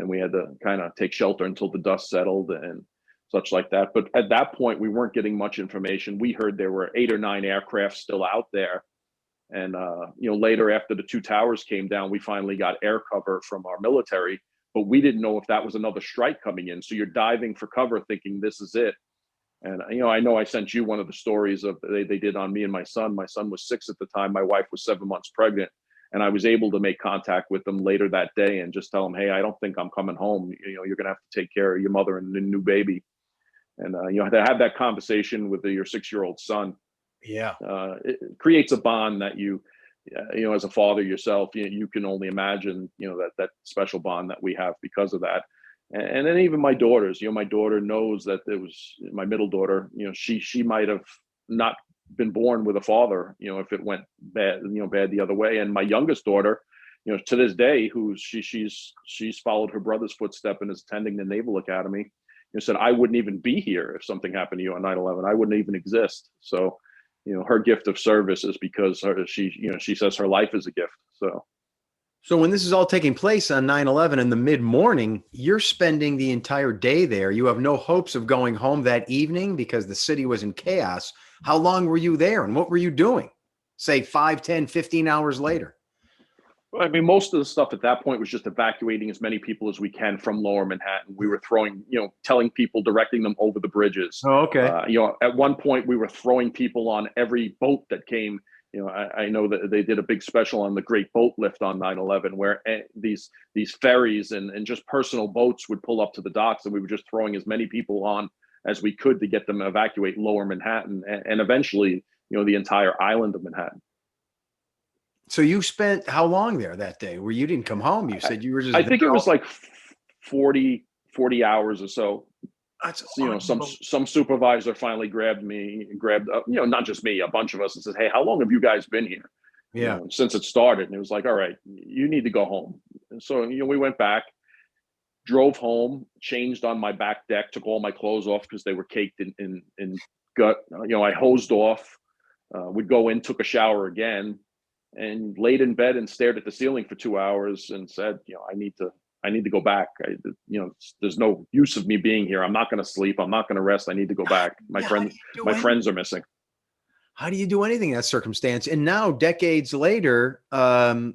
we had to kind of take shelter until the dust settled and such like that. But at that point, we weren't getting much information. We heard there were 8 or 9 aircraft still out there. And, later after the 2 towers came down, we finally got air cover from our military, but we didn't know if that was another strike coming in. So you're diving for cover thinking this is it. And, I know I sent you one of the stories of they did on me and my son. My son was 6 at the time. My wife was 7 months pregnant. And I was able to make contact with them later that day and just tell them, hey, I don't think I'm coming home. You're going to have to take care of your mother and the new baby. And, to have that conversation with your 6-year-old son. Yeah. It creates a bond that as a father yourself, you can only imagine, that special bond that we have because of that. And then even my daughters, my daughter knows that it was my middle daughter, she might have not been born with a father, if it went bad, bad the other way. And my youngest daughter, to this day, she's followed her brother's footstep and is attending the Naval Academy, said, I wouldn't even be here if something happened to you on 9/11. I wouldn't even exist. So, her gift of service is because she says her life is a gift. So when this is all taking place on 9/11 in the mid-morning, you're spending the entire day there. You have no hopes of going home that evening because the city was in chaos. How long were you there and what were you doing? Say 5, 10, 15 hours later. I mean, most of the stuff at that point was just evacuating as many people as we can from lower Manhattan. We were throwing, telling people, directing them over the bridges. Oh, okay. At one point we were throwing people on every boat that came I know that they did a big special on the Great Boat Lift on 9/11, where these ferries and just personal boats would pull up to the docks, and we were just throwing as many people on as we could to get them to evacuate Lower Manhattan, and eventually, the entire island of Manhattan. So you spent how long there that day? Where you didn't come home? You said you were just. I think it was like 40 hours or so. That's some supervisor finally grabbed not just me, a bunch of us, and said, "Hey, how long have you guys been here?" Yeah. Since it started. And it was like, "All right, you need to go home." And so, we went back, drove home, changed on my back deck, took all my clothes off because they were caked in gut. I hosed off, would go in, took a shower again, and laid in bed and stared at the ceiling for 2 hours and said, I need to go back. There's no use of me being here. I'm not going to sleep. I'm not going to rest. I need to go back. My friends are missing. How do you do anything in that circumstance? And now, decades later, I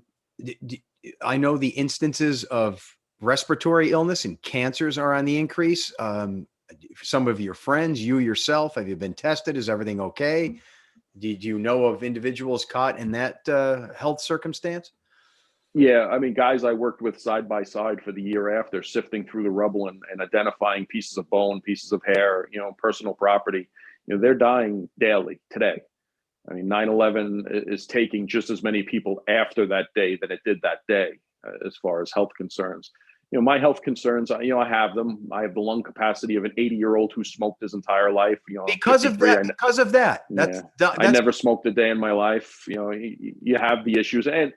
know the instances of respiratory illness and cancers are on the increase. Some of your friends, you yourself, have you been tested? Is everything okay? Did you know of individuals caught in that health circumstance? Yeah, I mean, guys I worked with side by side for the year after, sifting through the rubble and identifying pieces of bone, pieces of hair, personal property. They're dying daily today. I mean, 9/11 is taking just as many people after that day than it did that day, as far as health concerns. My health concerns, I have them. I have the lung capacity of an 80-year-old who smoked his entire life. Because of that. I never smoked a day in my life. You have the issues, and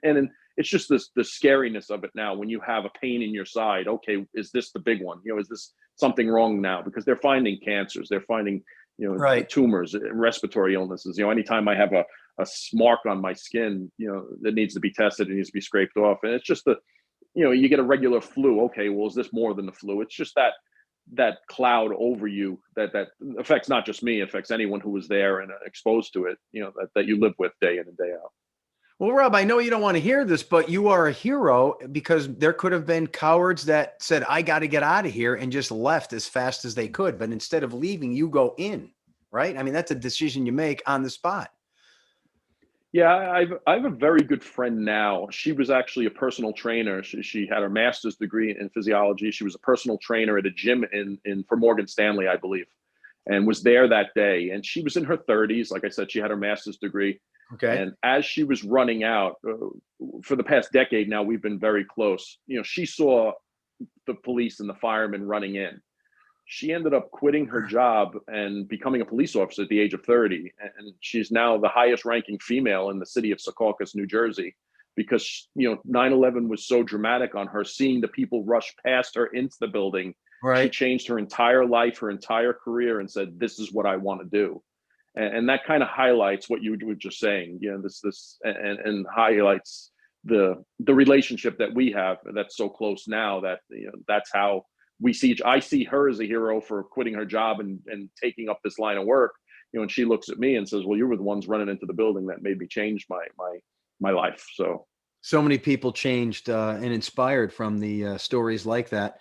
it's just the scariness of it now. When you have a pain in your side, okay, is this the big one? Is this something wrong now? Because they're finding cancers, they're finding right. tumors, respiratory illnesses. Anytime I have a mark on my skin, that needs to be tested, it needs to be scraped off, and it's just you get a regular flu. Okay, well, is this more than the flu? It's just that cloud over you that affects not just me, affects anyone who was there and exposed to it, that you live with day in and day out. Well, Rob, I know you don't want to hear this, but you are a hero, because there could have been cowards that said, I got to get out of here, and just left as fast as they could. But instead of leaving, you go in, right? I mean, that's a decision you make on the spot. Yeah, I have a very good friend now. She was actually a personal trainer. She had her master's degree in physiology. She was a personal trainer at a gym for Morgan Stanley, I believe, and was there that day. And she was in her 30s. Like I said, she had her master's degree. Okay. And as she was running out, for the past decade now, we've been very close. She saw the police and the firemen running in. She ended up quitting her job and becoming a police officer at the age of 30. And she's now the highest ranking female in the city of Secaucus, New Jersey, because, 9/11 was so dramatic on her, seeing the people rush past her into the building. Right. She changed her entire life, her entire career, and said, this is what I want to do. And that kind of highlights what you were just saying, and highlights the relationship that we have that's so close now, that, that's how I see her as a hero for quitting her job and taking up this line of work, and she looks at me and says, well, you were the ones running into the building that made me change my life. So many people changed and inspired from the stories like that.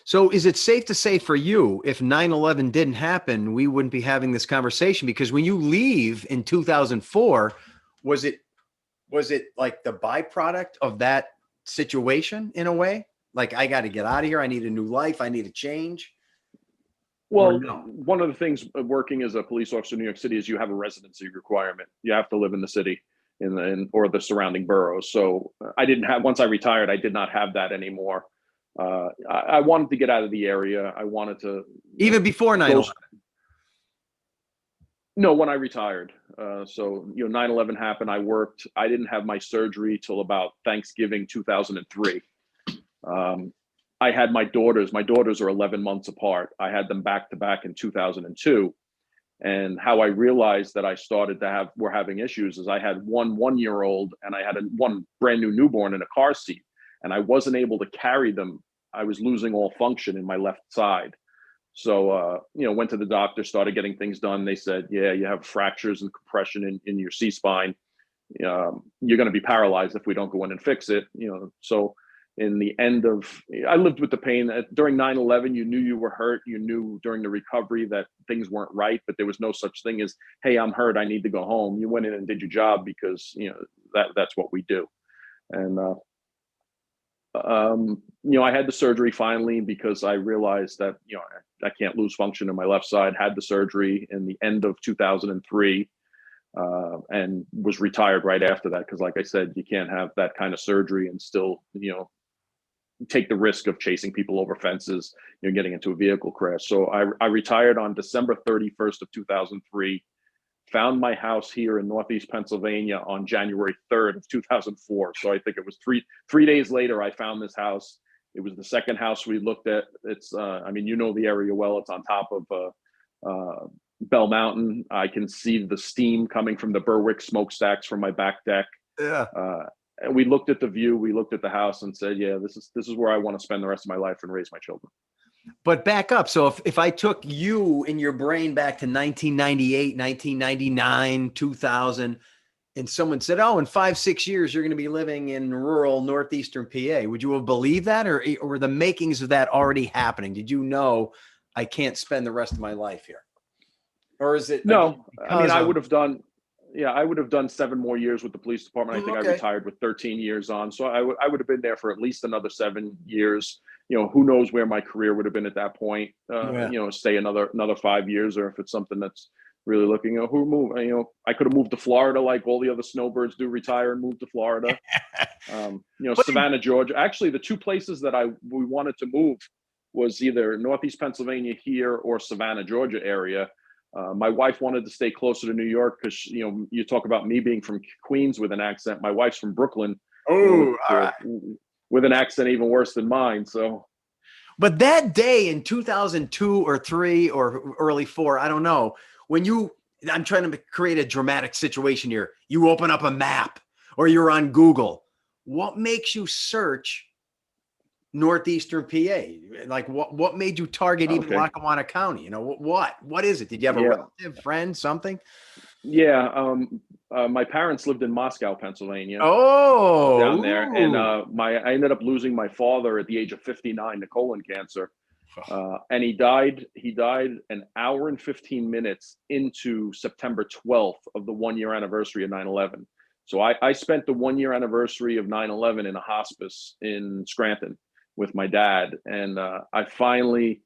So is it safe to say for you, if 9/11 didn't happen, we wouldn't be having this conversation? Because when you leave in 2004, was it like the byproduct of that situation in a way? Like, I got to get out of here. I need a new life. I need a change. Well, one of the things working as a police officer in New York City is you have a residency requirement. You have to live in the city or the surrounding boroughs. So once I retired, I did not have that anymore. I wanted to get out of the area. I wanted to. Even before 9/11? No, when I retired. So 9/11 happened. I worked. I didn't have my surgery till about Thanksgiving 2003. I had my daughters. My daughters are 11 months apart. I had them back to back in 2002. And how I realized that we're having issues is I had one 1-year-old and I had one brand new newborn in a car seat, and I wasn't able to carry them. I was losing all function in my left side. So, went to the doctor, started getting things done. They said, yeah, you have fractures and compression in your C-spine. You're going to be paralyzed if we don't go in and fix it. So, in the end of, I lived with the pain. During 9/11, you knew you were hurt. You knew during the recovery that things weren't right, but there was no such thing as, hey, I'm hurt, I need to go home. You went in and did your job because, that's what we do. And, I had the surgery finally because I realized that, I can't lose function in my left side. Had the surgery in the end of 2003, and was retired right after that. Cause like I said, you can't have that kind of surgery and still, take the risk of chasing people over fences, getting into a vehicle crash. So I retired on December 31st of 2003, found my house here in Northeast Pennsylvania on January 3rd of 2004. So I think it was three days later, I found this house. It was the second house we looked at. It's, the area well. It's on top of Bell Mountain. I can see the steam coming from the Berwick smokestacks from my back deck. Yeah. And we looked at the view, we looked at the house and said, yeah, this is where I want to spend the rest of my life and raise my children. But back up. So if I took you in your brain back to 1998, 1999, 2000, and someone said, oh, in 5-6 years, you're going to be living in rural northeastern PA, would you have believed that, or were the makings of that already happening? Did you know I can't spend the rest of my life here? Or is it? No, I would have done 7 more years with the police department. I think I retired with 13 years on. So I would have been there for at least another 7 years. Who knows where my career would have been at that point, stay another 5 years, or if it's something that's really looking, who move, I could have moved to Florida like all the other snowbirds do, retire and move to Florida. Savannah, Georgia. Actually, the two places that we wanted to move was either Northeast Pennsylvania here or Savannah, Georgia area. My wife wanted to stay closer to New York because, you talk about me being from Queens with an accent. My wife's from Brooklyn. With an accent even worse than mine. So, but that day in 2002 or 3 or early 4, I don't know, I'm trying to create a dramatic situation here. You open up a map or you're on Google. What makes you search Northeastern PA? Like what made you target even Lackawanna County? What is it? Did you have a relative, friend, something? Yeah. My parents lived in Moscow, Pennsylvania. Oh, down there. And I ended up losing my father at the age of 59 to colon cancer. And he died an hour and 15 minutes into September 12th of the 1-year anniversary of 9/11. So I spent the 1-year anniversary of 9/11 in a hospice in Scranton with my dad. And I finally,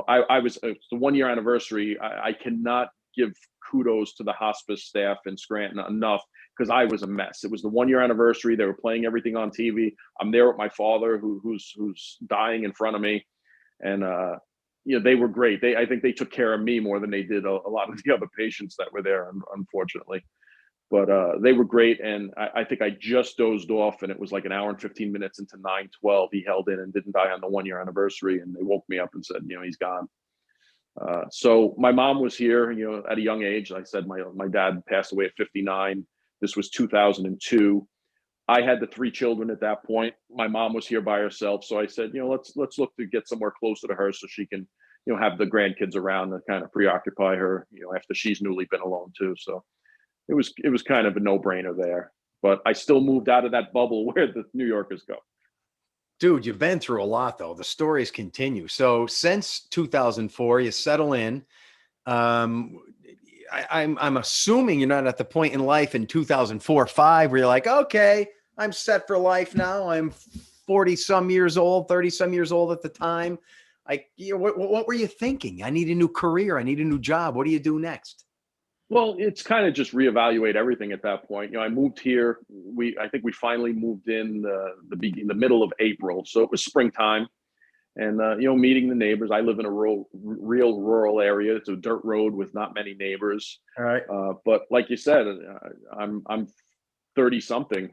I was, it's the 1-year anniversary. I cannot give kudos to the hospice staff in Scranton enough, because I was a mess. It was the 1-year anniversary. They were playing everything on TV. I'm there with my father who's dying in front of me. And, they were great. I think they took care of me more than they did a lot of the other patients that were there, unfortunately. But they were great. And I think I just dozed off, and it was like an hour and 15 minutes into 9/12. He held in and didn't die on the 1-year anniversary. And they woke me up and said, he's gone. So my mom was here, at a young age. Like I said, my dad passed away at 59. This was 2002. I had the 3 children at that point. My mom was here by herself. So I said, let's look to get somewhere closer to her so she can, have the grandkids around and kind of preoccupy her, after she's newly been alone too. So it was kind of a no-brainer there. But I still moved out of that bubble where the New Yorkers go. Dude, you've been through a lot, though. The stories continue. So since 2004, you settle in. I'm assuming you're not at the point in life in 2004, 5 where you're like, okay, I'm set for life now. I'm 40 some years old, 30 some years old at the time. What were you thinking? I need a new career. I need a new job. What do you do next? Well, it's kind of just reevaluate everything at that point. I moved here. I think we finally moved in the middle of April, so it was springtime, and meeting the neighbors. I live in a real rural area. It's a dirt road with not many neighbors. All right. But like you said, I'm 30 something.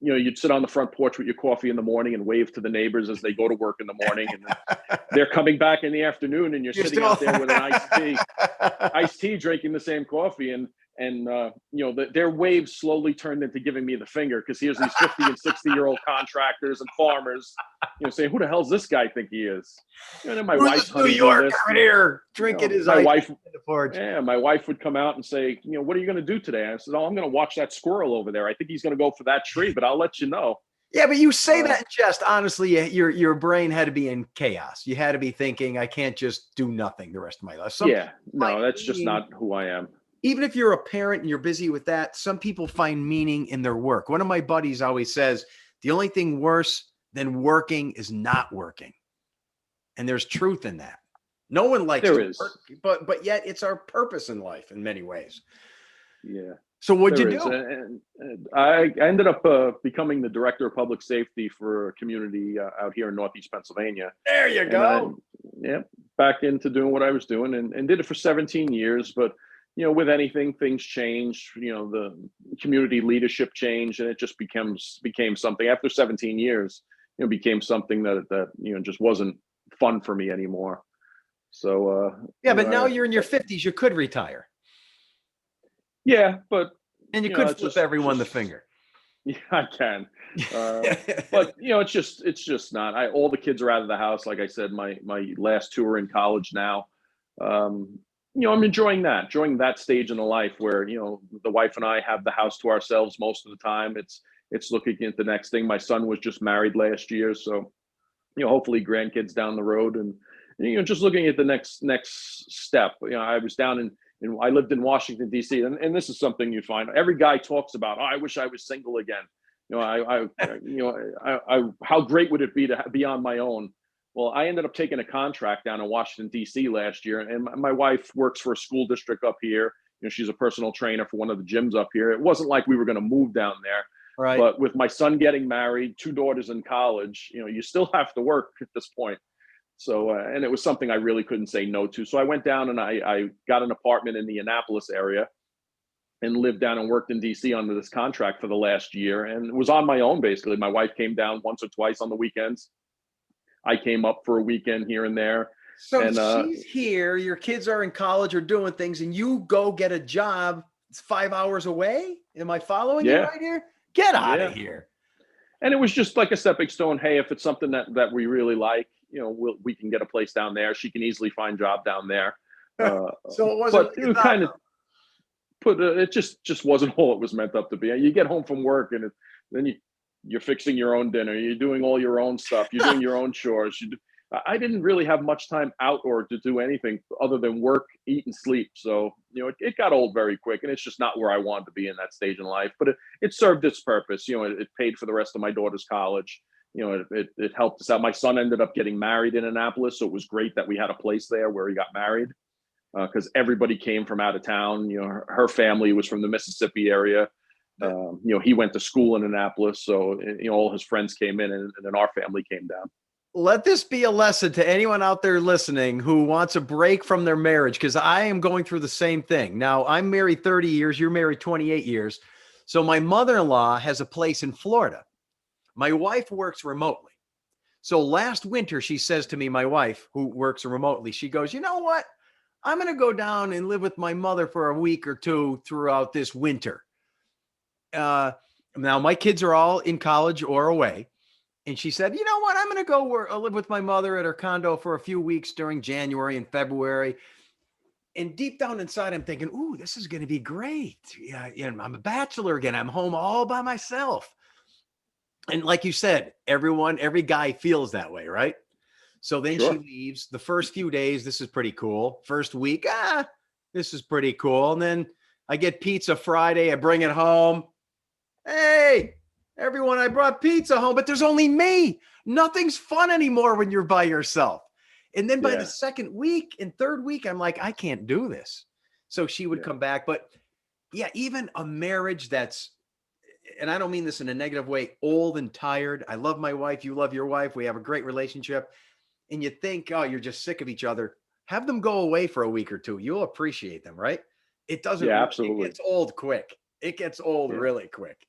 You'd sit on the front porch with your coffee in the morning and wave to the neighbors as they go to work in the morning, and then they're coming back in the afternoon, and you're sitting out there with an iced tea, drinking the same coffee, and their waves slowly turned into giving me the finger, because here's these 50 and 60-year-old contractors and farmers, saying, "Who the hell's this guy think he is?" And then my wife's New York here drinking his my ice wife. in the porch. Yeah, my wife would come out and say, "What are you going to do today?" I said, "Oh, I'm going to watch that squirrel over there. I think he's going to go for that tree, but I'll let you know." Yeah, but you say that in jest. Honestly, your brain had to be in chaos. You had to be thinking, I can't just do nothing the rest of my life. Some Yeah, people no, find that's just meaning, not who I am. even if you're a parent and you're busy with that, some people find meaning in their work. One of my buddies always says, the only thing worse than working is not working. And there's truth in that. No one likes There to is. work, but yet it's our purpose in life in many ways. Yeah, So what'd there you is. do? And I ended up becoming the director of public safety for a community out here in Northeast Pennsylvania. There you And I, go. yeah, back into doing what I was doing, and did it for 17 years. But with anything, things change. The community leadership changed, and it just became something. After 17 years, became something that just wasn't fun for me anymore. So Yeah, but now you're in your 50s. You could retire. yeah, but And you could it's flip everyone the finger. yeah, I can. But it's just not. All the kids are out of the house. Like I said, my last two are in college now. I'm enjoying that stage in the life where the wife and I have the house to ourselves most of the time. It's looking at the next thing. My son was just married last year, so hopefully grandkids down the road, and just looking at the next step. I was down in I lived in Washington D.C. and this is something you find every guy talks about. Oh, I wish I was single again. How great would it be to be on my own? Well, I ended up taking a contract down in Washington D.C. last year, and my wife works for a school district up here. She's a personal trainer for one of the gyms up here. It wasn't like we were going to move down there. Right. But with my son getting married, two daughters in college, you still have to work at this point. So, and it was something I really couldn't say no to. So I went down and I got an apartment in the Annapolis area and lived down and worked in DC under this contract for the last year, and was on my own basically. My wife came down once or twice on the weekends. I came up for a weekend here and there. So and she's here, your kids are in college or doing things, and you go get a job. It's 5 hours away. Am I following you right here? Get out of here. And it was just like a stepping stone. Hey, if it's something that we really like, we can get a place down there. She can easily find a job down there. So it wasn't. But it kind of it just wasn't all it was meant up to be. You get home from work and then you're fixing your own dinner. You're doing all your own stuff. You're doing your own chores. I didn't really have much time out or to do anything other than work, eat, and sleep. So, it got old very quick, and it's just not where I wanted to be in that stage in life. But it served its purpose. It paid for the rest of my daughter's college. It helped us out. My son ended up getting married in Annapolis, so it was great that we had a place there where he got married, because everybody came from out of town. Her family was from the Mississippi area. He went to school in Annapolis, so all his friends came in, and then our family came down. Let this be a lesson to anyone out there listening who wants a break from their marriage, because I am going through the same thing. Now, I'm married 30 years. You're married 28 years. So my mother-in-law has a place in Florida. My wife works remotely. So last winter, she says to me, my wife, who works remotely, she goes, you know what? I'm going to go down and live with my mother for a week or two throughout this winter. Now, my kids are all in college or away. And she said, you know what? I'm going to go live with my mother at her condo for a few weeks during January and February. And deep down inside, I'm thinking, ooh, this is going to be great. Yeah, I'm a bachelor again. I'm home all by myself. And like you said, every guy feels that way, right? So then she leaves. The first few days, this is pretty cool. First week, this is pretty cool. And then I get pizza Friday. I bring it home. Hey, everyone, I brought pizza home, but there's only me. Nothing's fun anymore when you're by yourself. And then by the second week and third week, I'm like, I can't do this. So she would come back. But yeah, even a marriage that's, and I don't mean this in a negative way, old and tired. I love my wife. You love your wife. We have a great relationship. And you think, oh, you're just sick of each other. Have them go away for a week or two. You'll appreciate them, right? It doesn't. Yeah, absolutely. It gets old quick. It gets old really quick.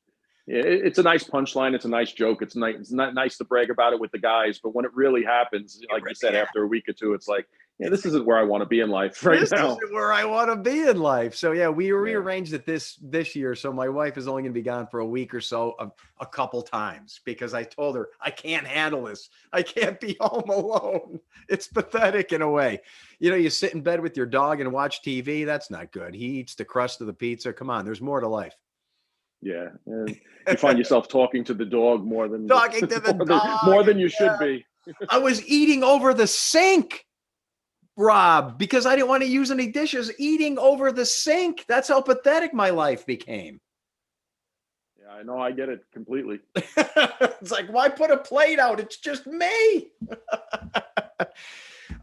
Yeah, it's a nice punchline. It's a nice joke. It's not nice to brag about it with the guys, but when it really happens, like you said, after a week or two, it's like, this isn't where I want to be in life right now. This isn't where I want to be in life. So yeah, we rearranged it this year. So my wife is only going to be gone for a week or so, a couple times, because I told her I can't handle this. I can't be home alone. It's pathetic in a way. You sit in bed with your dog and watch TV. That's not good. He eats the crust of the pizza. Come on, there's more to life. Yeah, and you find yourself talking to the dog more than Talking to the more dog. than you should be. I was eating over the sink, Rob, because I didn't want to use any dishes. Eating over the sink. That's how pathetic my life became. Yeah, I know. I get it completely. It's like, why put a plate out? It's just me.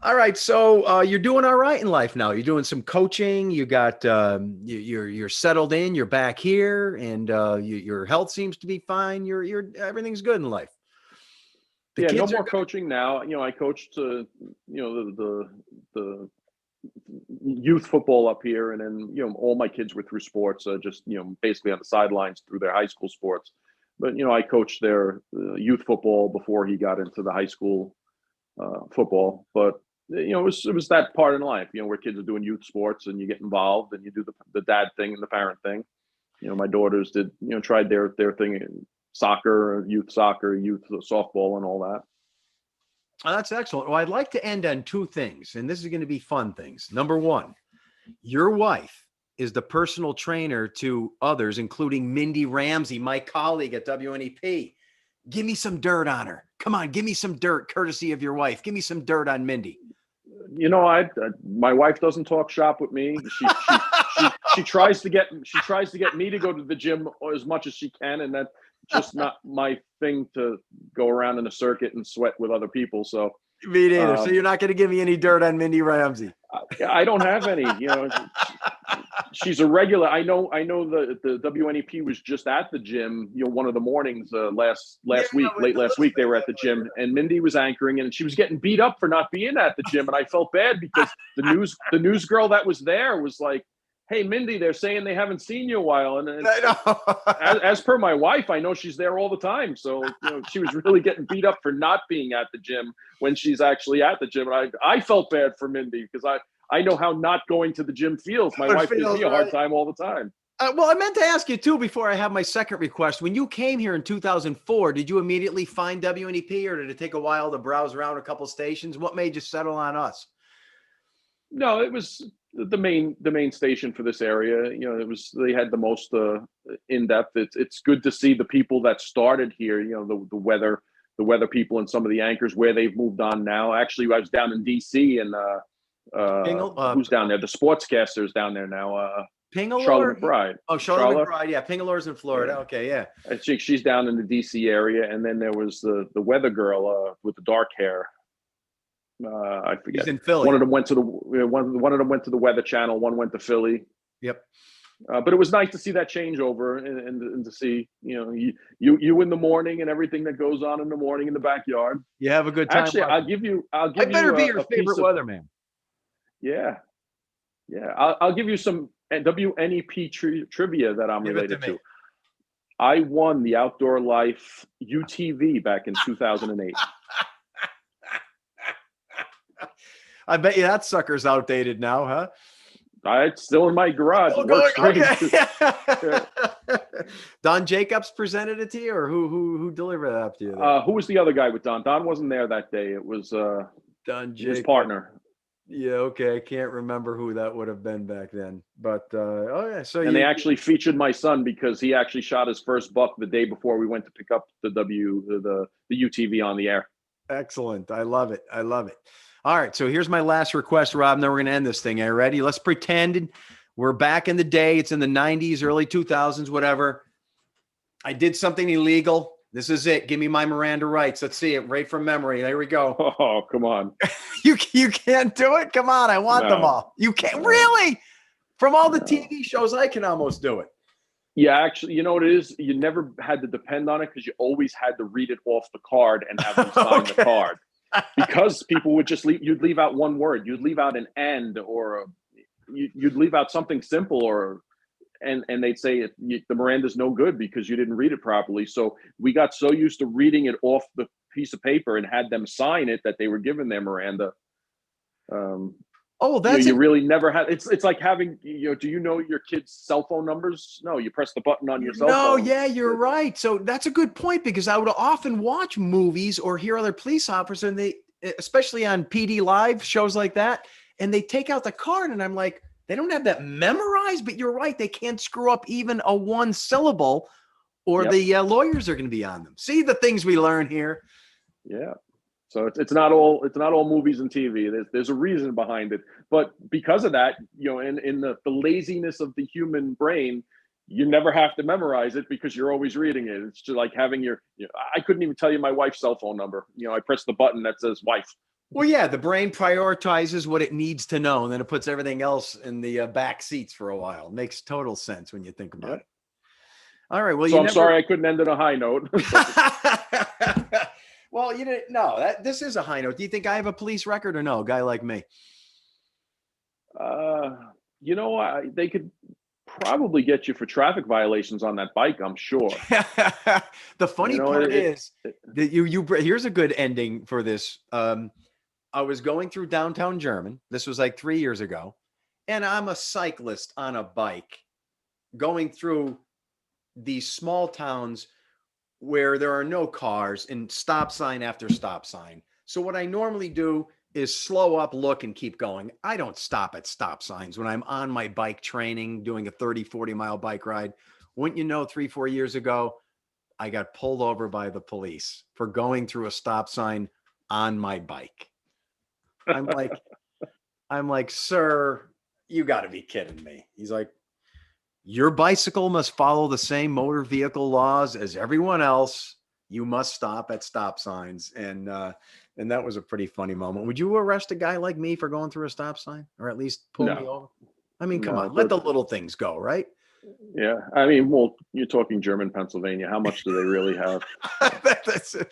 All right, so you're doing all right in life now. You're doing some coaching. You got you're settled in. You're back here, and your health seems to be fine. You're everything's good in life. Yeah, no more coaching now. I coached the youth football up here, and then all my kids were through sports, just basically on the sidelines through their high school sports. But I coached their youth football before he got into the high school football. But it was that part in life, where kids are doing youth sports and you get involved and you do the dad thing and the parent thing. My daughters did tried their thing in soccer, youth softball, and all that. Oh, that's excellent. Well, I'd like to end on two things, and this is going to be fun things. Number one, your wife is the personal trainer to others, including Mindy Ramsey, my colleague at WNEP. Give me some dirt on her. Come on, give me some dirt, courtesy of your wife. Give me some dirt on Mindy. My wife doesn't talk shop with me. She tries to get me to go to the gym as much as she can, and that's just not my thing to go around in a circuit and sweat with other people. So me neither. So you're not going to give me any dirt on Mindy Ramsey. I don't have any. She's a regular. I know the WNEP was just at the gym. One of the mornings last week they were at the gym, and Mindy was anchoring, and she was getting beat up for not being at the gym, and I felt bad because the news girl that was there was like, "Hey, Mindy, they're saying they haven't seen you a while." And as per my wife, I know she's there all the time. So she was really getting beat up for not being at the gym when she's actually at the gym. And I felt bad for Mindy because I know how not going to the gym feels. My wife gives me a hard time all the time. Well, I meant to ask you too before I have my second request. When you came here in 2004, did you immediately find WNEP, or did it take a while to browse around a couple stations? What made you settle on us? No, it was the main station for this area. They had the most in depth. It's good to see the people that started here. The weather people and some of the anchors where they've moved on now. Actually, I was down in DC and who's down there? The sportscasters down there now. Charlotte McBride. Oh, Charlotte McBride. Yeah, Pingalore's in Florida. Yeah. Okay, yeah. I think she's down in the DC area, and then there was the weather girl with the dark hair. I forget. He's in Philly. One of them went to the Weather Channel. One went to Philly. Yep. But it was nice to see that changeover and to see you in the morning and everything that goes on in the morning in the backyard. You have a good time. Actually, I'll give you. I better be your favorite weatherman. Yeah. I'll give you some WNEP trivia that I'm related to. I won the Outdoor Life UTV back in 2008. I bet you that sucker's outdated now, huh? It's still in my garage. Okay. Don Jacobs presented it to you, or who delivered it up to you? Who was the other guy with Don? Don wasn't there that day. It was Don Jacobs, his partner. Yeah, okay. I can't remember who that would have been back then. But so they actually featured my son because he actually shot his first buck the day before we went to pick up the UTV on the air. Excellent. I love it. All right, so here's my last request, Rob, and then we're going to end this thing. Are you ready? Let's pretend we're back in the day. It's in the 90s, early 2000s, whatever. I did something illegal. This is it. Give me my Miranda rights. Let's see it right from memory. There we go. Oh, come on. You can't do it? Come on. I want them all. You can't? Really? From all the TV shows, I can almost do it. Yeah, actually, you know what it is? You never had to depend on it because you always had to read it off the card and have them sign the card. Because people would just you'd leave out one word. You'd leave out an "and" or you'd leave out something simple and they'd say the Miranda's no good because you didn't read it properly. So we got so used to reading it off the piece of paper and had them sign it that they were given their Miranda. You really never had. It's like having do you know your kids' cell phone numbers? No, you press the button on your cell phone. No, yeah, you're right. So that's a good point because I would often watch movies or hear other police officers, and they, especially on PD Live shows like that, and they take out the card, and I'm like, They don't have that memorized, but you're right. They can't screw up even a one syllable, or the lawyers are going to be on them. See the things we learn here. Yeah. So it's not all movies and TV. There's a reason behind it. But because of that, in the laziness of the human brain, you never have to memorize it because you're always reading it. It's just like having I couldn't even tell you my wife's cell phone number. I press the button that says wife. Well, yeah, the brain prioritizes what it needs to know, and then it puts everything else in the back seats for a while. It makes total sense when you think about it. All right. Well, so I'm sorry I couldn't end on a high note. Well, you didn't. No, this is a high note. Do you think I have a police record or no? A guy like me. They could probably get you for traffic violations on that bike, I'm sure. The funny part is that here's a good ending for this. I was going through downtown German. This was like 3 years ago. And I'm a cyclist on a bike going through these small towns where there are no cars and stop sign after stop sign. So what I normally do is slow up, look, and keep going. I don't stop at stop signs when I'm on my bike training, doing a 30, 40-mile bike ride. Wouldn't you know, 3-4 years ago, I got pulled over by the police for going through a stop sign on my bike. I'm like, sir, you got to be kidding me. He's like, your bicycle must follow the same motor vehicle laws as everyone else. You must stop at stop signs. And that was a pretty funny moment. Would you arrest a guy like me for going through a stop sign, or at least pull me over? I mean, come on, let the little things go, right? Yeah. I mean, well, you're talking German Pennsylvania. How much do they really have?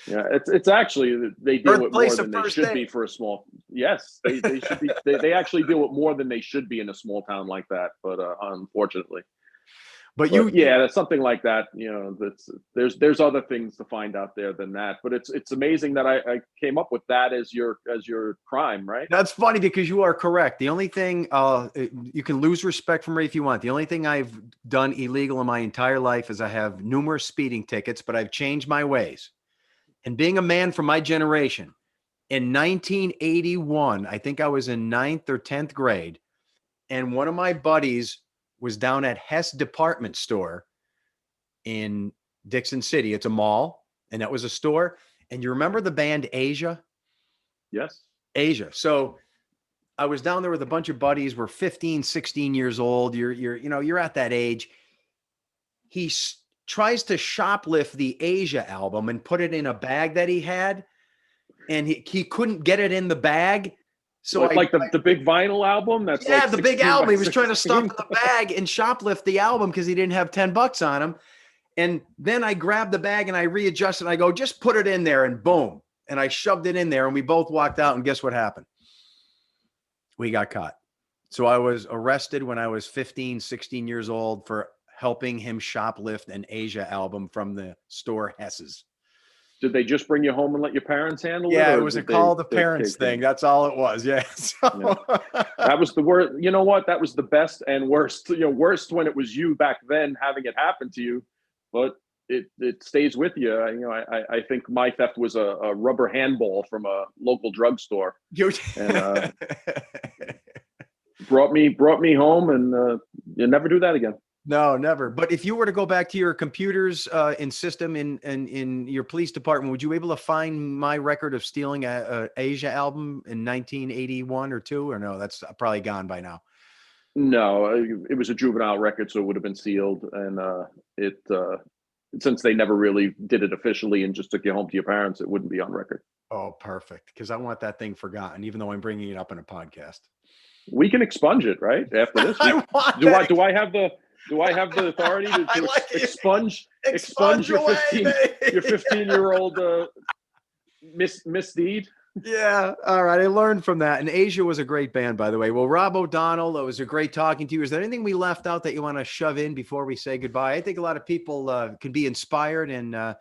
Yeah. It's actually, they deal with more than they should be for a small. Yes. They should be. They actually deal with more than they should be in a small town like that. But unfortunately. But that's something like that. There's other things to find out there than that. But it's amazing that I came up with that as your crime, right? That's funny because you are correct. The only thing you can lose respect from me if you want. The only thing I've done illegal in my entire life is I have numerous speeding tickets, but I've changed my ways. And being a man from my generation, in 1981, I think I was in 9th or 10th grade, and one of my buddies was down at Hess Department Store in Dixon City. It's a mall, and that was a store. And you remember the band Asia? Yes. Asia. So I was down there with a bunch of buddies. We're 15, 16 years old. You're at that age. He tries to shoplift the Asia album and put it in a bag that he had, and he couldn't get it in the bag. So the big vinyl album. The big album. He was trying to stuff in the bag and shoplift the album because he didn't have $10 on him. And then I grabbed the bag and I readjusted. I go, just put it in there, and boom. And I shoved it in there, and we both walked out. And guess what happened? We got caught. So I was arrested when I was 15, 16 years old for helping him shoplift an Asia album from the store Hess's. Did they just bring you home and let your parents handle it? Yeah, it was a call the parents thing. That's all it was. Yeah. That was the worst. You know what? That was the best and worst. Worst when it was you back then having it happen to you, but it stays with you. I think my theft was a rubber handball from a local drugstore, and brought me home, and you never do that again. No, never. But if you were to go back to your computers and system in your police department, would you be able to find my record of stealing a Asia album in 1981 or 2? Or no, that's probably gone by now. No, it was a juvenile record, so it would have been sealed. And since they never really did it officially and just took you home to your parents, it wouldn't be on record. Oh, perfect. Because I want that thing forgotten, even though I'm bringing it up in a podcast. We can expunge it, right? After this, do I have the authority to expunge your 15-year-old misdeed? Yeah. All right. I learned from that. And Asia was a great band, by the way. Well, Rob O'Donnell, it was a great talking to you. Is there anything we left out that you want to shove in before we say goodbye? I think a lot of people can be inspired and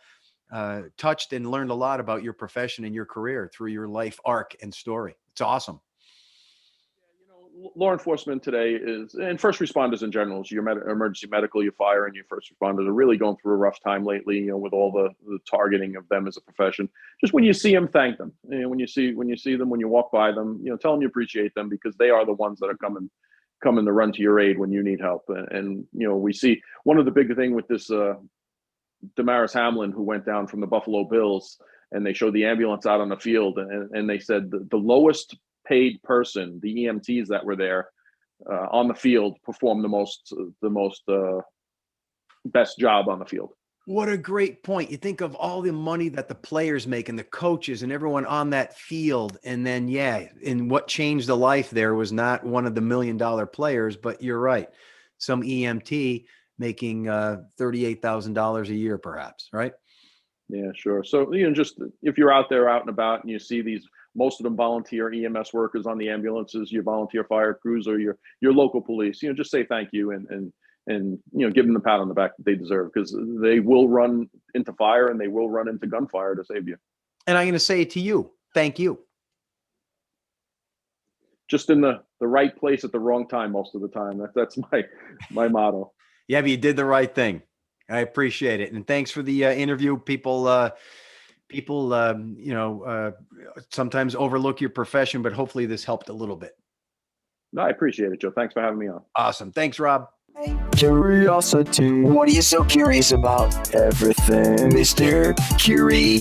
touched and learned a lot about your profession and your career through your life arc and story. It's awesome. Law enforcement today and first responders in general, your emergency medical, your fire, and your first responders are really going through a rough time lately. With all the targeting of them as a profession. Just when you see them, thank them. When you see them, when you walk by them, tell them you appreciate them, because they are the ones that are coming coming to run to your aid when you need help. And we see one of the big thing with this Damaris Hamlin, who went down from the Buffalo Bills, and they showed the ambulance out on the field, and they said the lowest paid person, the EMTs that were there on the field, performed the most best job on the field. What a great point. You think of all the money that the players make and the coaches and everyone on that field. And then, and what changed the life there was not one of the $1 million players, but you're right. Some EMT making $38,000 a year, perhaps, right? Yeah, sure. So, just if you're out and about and you see these, most of them volunteer EMS workers on the ambulances, your volunteer fire crews, or your local police, just say thank you and give them the pat on the back that they deserve, because they will run into fire and they will run into gunfire to save you. And I'm going to say it to you. Thank you. Just in the right place at the wrong time most of the time. That's my motto. Yeah, but you did the right thing. I appreciate it. And thanks for the interview. People, sometimes overlook your profession, but hopefully this helped a little bit. No, I appreciate it, Joe. Thanks for having me on. Awesome. Thanks, Rob. Curiosity. What are you so curious about? Everything, Mr. Curiosity.